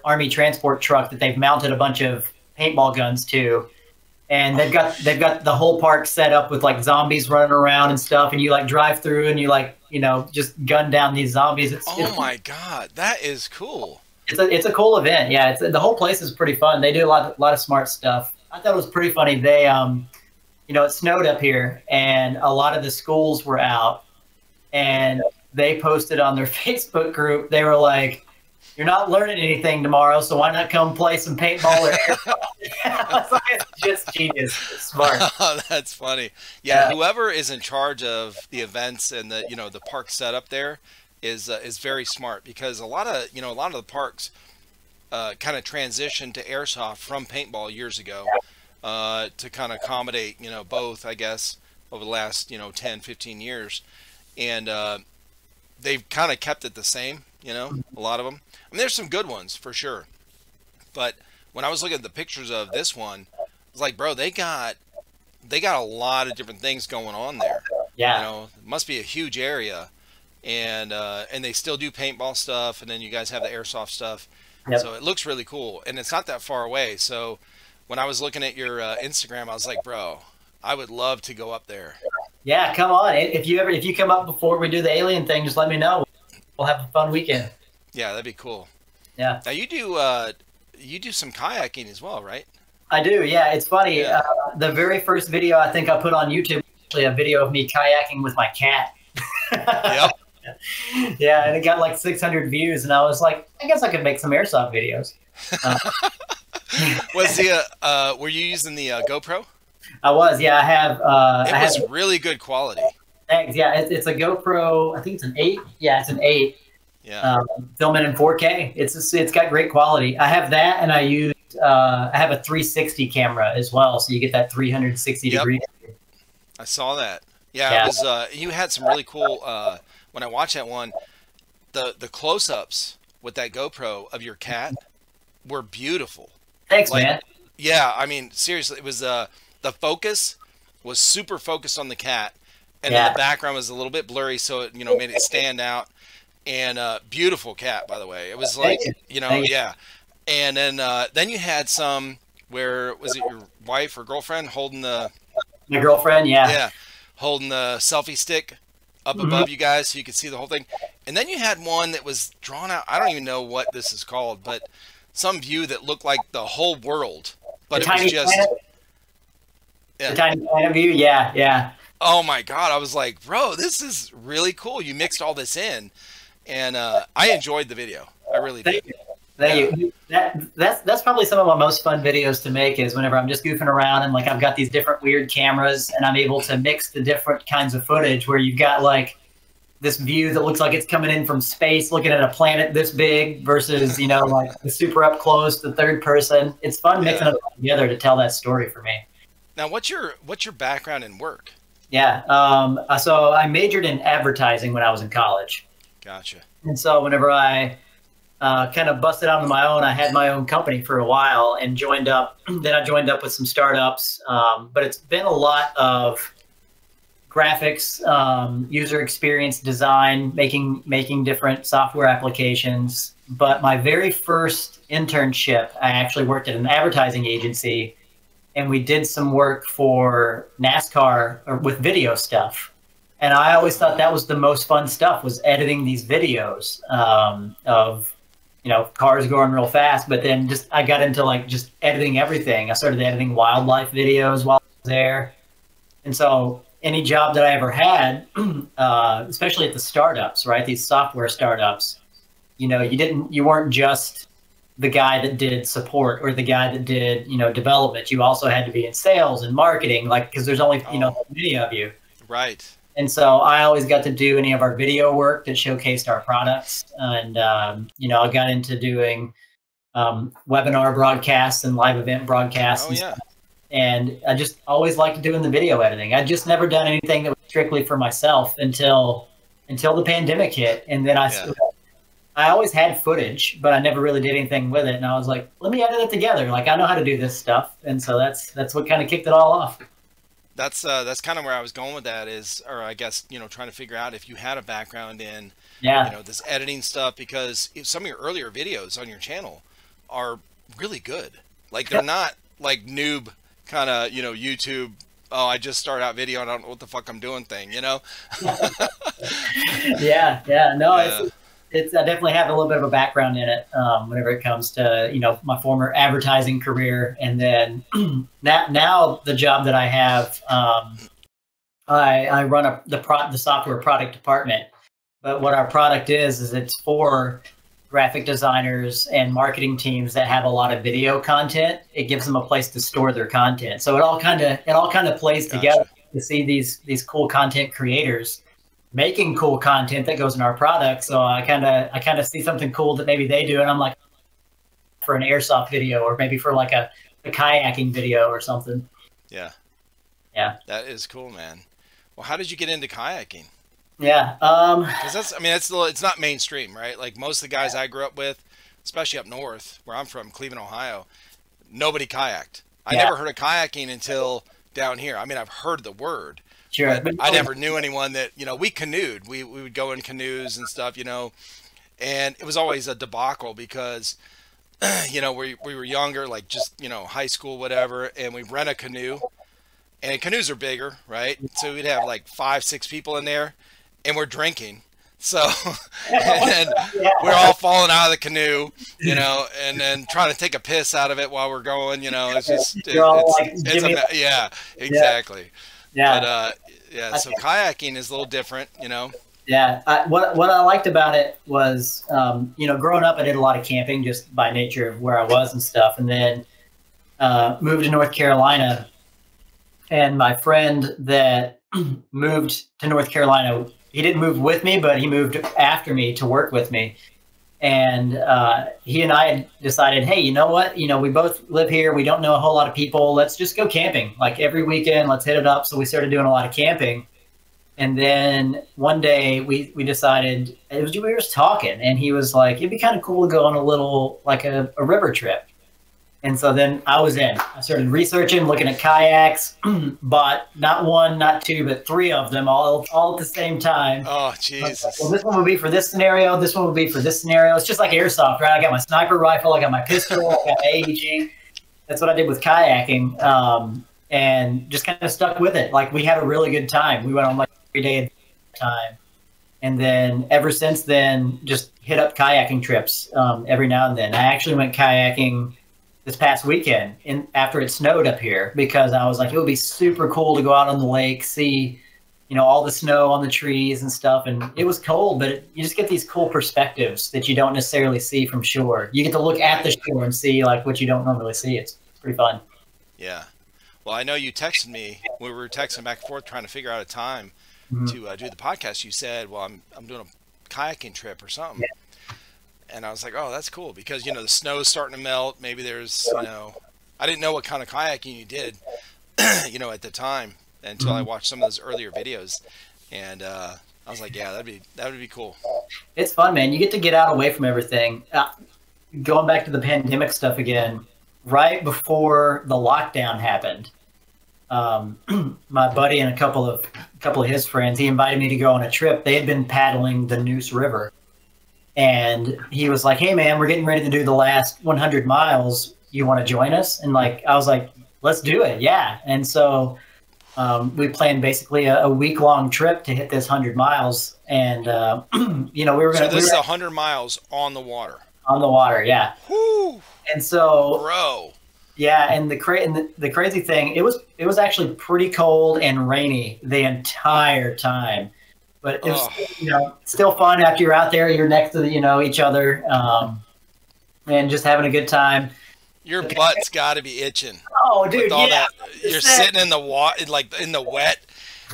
army transport truck that they've mounted a bunch of paintball guns to, and they've got the whole park set up with like zombies running around and stuff, and you like drive through and you like just gun down these zombies. Oh my God, that is cool. It's a cool event. Yeah, the whole place is pretty fun. They do a lot of smart stuff. I thought it was pretty funny. They it snowed up here, and a lot of the schools were out, and they posted on their Facebook group. They were like, "You're not learning anything tomorrow, so why not come play some paintball or airsoft?" I was like, it's just genius. It's smart. Oh, that's funny. Yeah, whoever is in charge of the events and the park setup there is very smart, because a lot of the parks kind of transitioned to airsoft from paintball years ago, to kind of accommodate both, I guess, over the last 10, 15 years, and they've kind of kept it the same. A lot of them. I mean, there's some good ones for sure, but when I was looking at the pictures of this one, I was like, bro, they got a lot of different things going on there. Yeah. It must be a huge area, and they still do paintball stuff, and then you guys have the airsoft stuff. Yep. So it looks really cool, and it's not that far away. So when I was looking at your Instagram, I was like, bro, I would love to go up there. Yeah, come on. If you come up before we do the alien thing, just let me know. We'll have a fun weekend. Yeah, that'd be cool. Yeah. Now you do some kayaking as well, right? I do. Yeah, it's funny. Yeah. The very first video I think I put on YouTube was actually a video of me kayaking with my cat. Yep. Yeah, and it got like 600 views, and I was like, I guess I could make some airsoft videos. Were you using the GoPro? I was. Yeah, I have. It was really good quality. Thanks. Yeah, it's a GoPro. I think it's an 8. Yeah, it's an 8. Yeah. Filming in 4K. It's got great quality. I have that, and I have a 360 camera as well, so you get that 360 degree. I saw that. Yeah, it was. You had some really cool. When I watched that one, the close-ups with that GoPro of your cat were beautiful. Thanks, man. Yeah, I mean, seriously, it was the focus was super focused on the cat, and then the background was a little bit blurry, so it made it stand out. And beautiful cat, by the way. It was like yeah. And then you had some where, was it your wife or girlfriend holding the? My girlfriend, yeah, holding the selfie stick up above you guys so you could see the whole thing. And then you had one that was drawn out. I don't even know what this is called, but some view that looked like the whole world, but it was just the tiny planet view. Yeah. Oh my God, I was like, bro, this is really cool. You mixed all this in, and I enjoyed the video. I really did. Thank you. That's probably some of my most fun videos to make, is whenever I'm just goofing around and like I've got these different weird cameras and I'm able to mix the different kinds of footage, where you've got like this view that looks like it's coming in from space, looking at a planet this big, versus like the super up close, the third person. It's fun mixing it all together to tell that story for me. Now, what's your background in work? Yeah. So I majored in advertising when I was in college. Gotcha. And so whenever I kind of busted out on my own, I had my own company for a while and joined up. Then I joined up with some startups. But it's been a lot of graphics, user experience design, making different software applications. But my very first internship, I actually worked at an advertising agency, and we did some work for NASCAR with video stuff. And I always thought that was the most fun stuff, was editing these videos of cars going real fast. But then I got into like just editing everything. I started editing wildlife videos while I was there. And so any job that I ever had, especially at the startups, right? These software startups, you weren't just the guy that did support or the guy that did, development. You also had to be in sales and marketing, like, because there's only, many of you. Right. And so I always got to do any of our video work that showcased our products. And, I got into doing webinar broadcasts and live event broadcasts. Oh, yeah. And I just always liked doing the video editing. I just never done anything that was strictly for myself until the pandemic hit. And then I always had footage, but I never really did anything with it. And I was like, let me edit it together. Like, I know how to do this stuff. And so that's what kind of kicked it all off. That's kind of where I was going with that or I guess, trying to figure out if you had a background in, this editing stuff, because some of your earlier videos on your channel are really good. Like, they're not like noob kind of, YouTube, oh, I just started out video and I don't know what the fuck I'm doing thing, No, Yeah. It's I definitely have a little bit of a background in it whenever it comes to, my former advertising career. And then now the job that I have, I run the software product department. But what our product is it's for graphic designers and marketing teams that have a lot of video content. It gives them a place to store their content. So it all kind of plays together to see these cool content creators making cool content that goes in our product. So I kind of see something cool that maybe they do, and I'm like, for an airsoft video, or maybe for like a kayaking video or something. Yeah. That is cool, man. Well, how did you get into kayaking? Yeah. Because it's not mainstream, right? Like, most of the guys I grew up with, especially up north where I'm from, Cleveland, Ohio, nobody kayaked. I never heard of kayaking until down here. I mean, I've heard the word. Sure. But I never knew anyone that, we canoed. We would go in canoes and stuff, and it was always a debacle because, we were younger, like just, high school, whatever, and we rent a canoe, and canoes are bigger, right? So we'd have like 5-6 people in there, and we're drinking. So, and we're all falling out of the canoe, and then trying to take a piss out of it while we're going, it's just, yeah, exactly. Yeah. But so kayaking is a little different, Yeah. What I liked about it was, growing up, I did a lot of camping just by nature of where I was and stuff. And then moved to North Carolina. And my friend that moved to North Carolina, he didn't move with me, but he moved after me to work with me. And he and I decided, hey, you know what? We both live here. We don't know a whole lot of people. Let's just go camping. Like, every weekend, let's hit it up. So we started doing a lot of camping. And then one day we decided, we were just talking, and he was like, it'd be kind of cool to go on a little, like a river trip. And so then I was in. I started researching, looking at kayaks, bought not one, not two, but 3 of them all at the same time. Oh, Jesus. Like, well, this one would be for this scenario. This one would be for this scenario. It's just like airsoft, right? I got my sniper rifle. I got my pistol. I got my AEG. That's what I did with kayaking, and just kind of stuck with it. Like, we had a really good time. We went on like every day at a time. And then ever since then, just hit up kayaking trips every now and then. I actually went kayaking this past weekend after it snowed up here, because I was like, it would be super cool to go out on the lake, see, all the snow on the trees and stuff. And it was cold, but you just get these cool perspectives that you don't necessarily see from shore. You get to look at the shore and see like what you don't normally see. It's pretty fun. Yeah. Well, I know you texted me. We were texting back and forth trying to figure out a time to do the podcast. You said, well, I'm doing a kayaking trip or something. Yeah. And I was like, oh, that's cool, because, the snow's starting to melt. Maybe there's, I didn't know what kind of kayaking you did, at the time, until I watched some of those earlier videos. And I was like, yeah, that would be cool. It's fun, man. You get to get out away from everything. Going back to the pandemic stuff again, right before the lockdown happened, my buddy and a couple of his friends, he invited me to go on a trip. They had been paddling the Neuse River. And he was like, hey, man, we're getting ready to do the last 100 miles. You want to join us? And like, I was like, let's do it. Yeah. And so we planned basically a week-long trip to hit this 100 miles. And, we were going to... So this is 100 miles on the water. On the water, yeah. Whew. And so... Bro. Yeah, and the crazy thing, it was actually pretty cold and rainy the entire time, but it was Oh, still fun after you're out there. You're next to each other, and just having a good time. your butt's got to be itching Oh, with dude, all yeah, that. You're sitting in the water, like in the wet,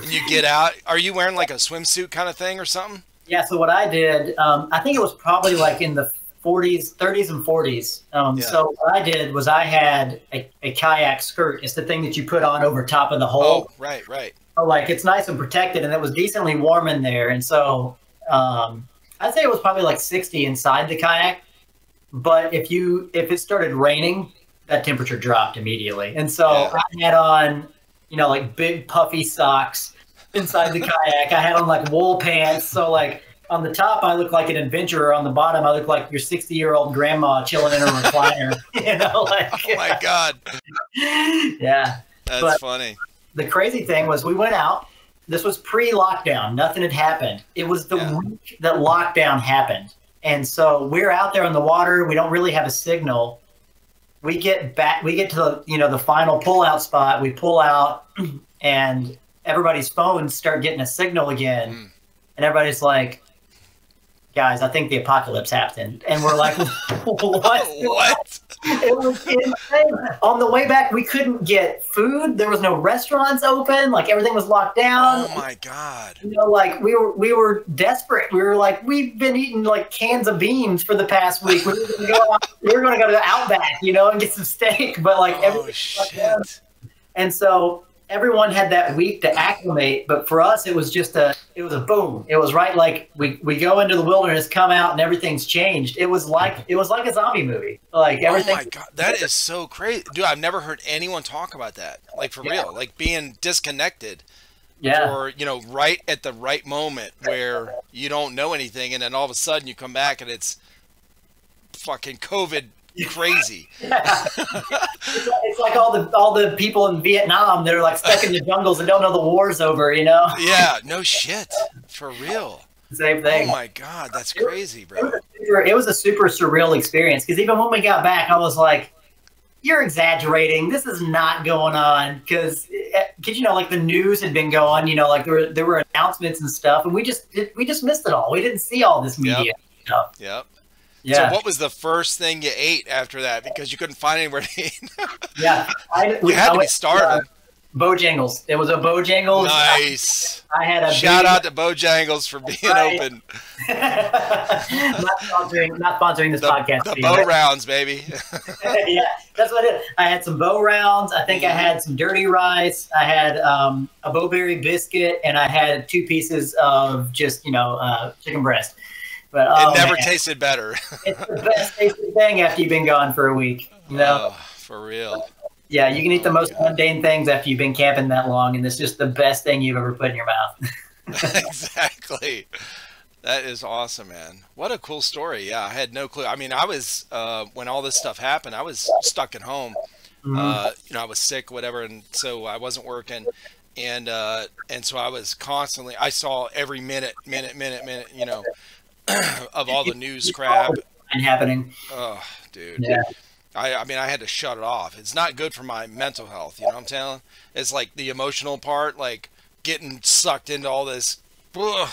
and you get out. Are you wearing like a swimsuit kind of thing or something? yeah. So what I did, I think it was probably like in the 40s, 30s, and 40s. Yeah. So what I did was I had a kayak skirt. It's the thing that you put on over top of the Oh, hole. right, right. So, like, it's nice and protected, and it was decently warm in there. And so I'd say it was probably like 60 inside the kayak. But if it started raining, that temperature dropped immediately. And so Yeah. I had on, like big puffy socks inside the kayak. I had on like wool pants. So like on the top, I look like an adventurer. On the bottom, I look like your 60-year-old grandma chilling in a recliner. Like, Oh my God, yeah. that's But funny. the crazy thing was we went out. This was pre-lockdown. Nothing had happened. It was the week that lockdown happened. And so we're out there on the water. We don't really have a signal. We get back. We get to the final pull-out spot. We pull out, and everybody's phones start getting a signal again. And everybody's like, guys, I think the apocalypse happened. And we're like, what? What? It was insane. On the way back, we couldn't get food. There was no restaurants open. Like everything was locked down. Oh my God. Like we were desperate. We were like, we've been eating like cans of beans for the past week. We were going to go to the Outback, and get some steak. But like Oh shit. and so everyone had that week to acclimate, but for us, it was a boom. It was right. Like we go into the wilderness, come out, and everything's changed. It was like a zombie movie. Like everything. Oh my God, that is so crazy, dude. I've never heard anyone talk about that. Like for real, like being disconnected. Yeah. Or right at the right moment where you don't know anything, and then all of a sudden you come back and it's fucking COVID crazy. It's like all the people in Vietnam that are like stuck in the jungles and don't know the war's over. Yeah, no shit, for real. Same thing. Oh my God, that's crazy, bro. It was a super surreal experience because even when we got back, I was like, "You're exaggerating. This is not going on." Because like the news had been going. Like there were announcements and stuff, and we just missed it all. We didn't see all this media stuff. Yep. Yeah. So what was the first thing you ate after that? Because you couldn't find anywhere to eat. Yeah. You had to be starving. Bojangles. It was a Bojangles. Nice. I had a shout out to Bojangles for being open. not sponsoring this podcast. The bow rounds, baby. Yeah, that's what it is. I had some bow rounds. I think I had some dirty rice. I had a bowberry biscuit, and I had 2 pieces of just chicken breast. But it never tasted better. It's the best tasting thing after you've been gone for a week. Oh, for real. Yeah, you can eat the most mundane things after you've been camping that long, and it's just the best thing you've ever put in your mouth. Exactly. That is awesome, man. What a cool story. Yeah, I had no clue. I mean, I was when all this stuff happened, I was stuck at home. I was sick, whatever, and so I wasn't working, and so I was constantly. I saw every minute, of all the news crap and happening. Oh, dude. Yeah. I mean, I had to shut it off. It's not good for my mental health. You know what I'm telling? It's like the emotional part, like getting sucked into all this, going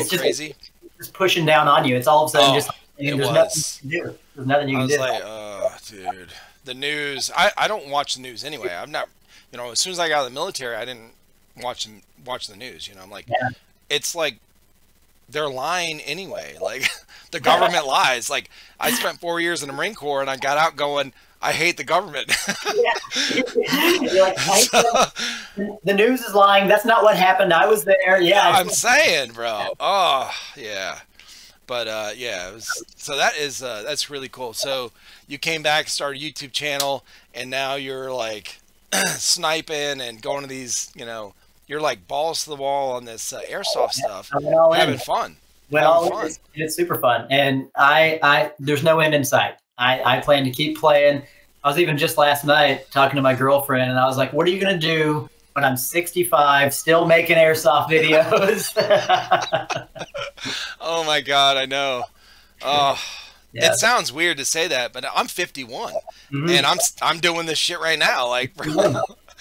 crazy. It's pushing down on you. It's all of a sudden just it there's was. nothing you can do. There's nothing you can do. I was like, oh, dude. The news. I don't watch the news anyway. I'm not. As soon as I got out of the military, I didn't watch the news. I'm like, it's like they're lying anyway. Like the government lies. Like I spent 4 years in the Marine Corps and I got out going, I hate the government. You're like, the news is lying. That's not what happened. I was there. Yeah. I'm saying, bro. Oh, yeah. But it was, so that's really cool. So you came back, started a YouTube channel, and now you're like sniping and going to these, you're like balls to the wall on this airsoft stuff, having fun. It's super fun, and I there's no end in sight. I plan to keep playing. I was even just last night talking to my girlfriend, and I was like, "What are you gonna do when I'm 65, still making airsoft videos?" Oh my God, I know. Oh, Yeah. It sounds weird to say that, but I'm 51 Mhm. and I'm doing this shit right now. Like,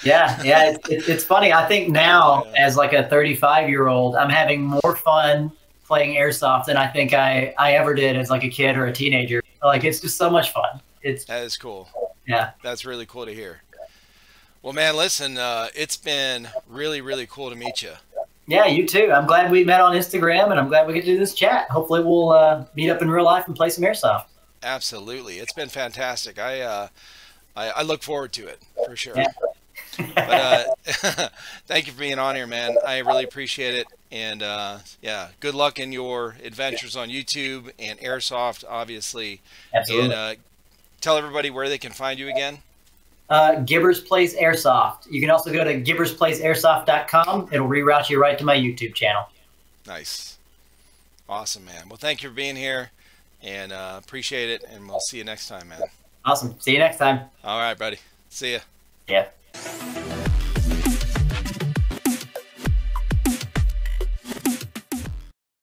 Yeah, yeah, it's funny. I think now, as like a 35-year-old, I'm having more fun playing airsoft than I think I ever did as like a kid or a teenager. Like, it's just so much fun. That is cool. Yeah. That's really cool to hear. Well, man, listen, it's been really, really cool to meet you. Yeah, you too. I'm glad we met on Instagram, and I'm glad we get to do this chat. Hopefully, we'll meet up in real life and play some airsoft. Absolutely, it's been fantastic. I look forward to it for sure. Yeah. But thank you for being on here, man. I really appreciate it. And yeah, good luck in your adventures on YouTube and Airsoft, obviously. Absolutely. And tell everybody where they can find you again. Gibbers Plays Airsoft. You can also go to gibbersplaysairsoft.com. It'll reroute you right to my YouTube channel. Nice. Awesome, man. Well, thank you for being here, and appreciate it, and we'll see you next time, man. Awesome. See you next time. All right, buddy. See ya. Yeah.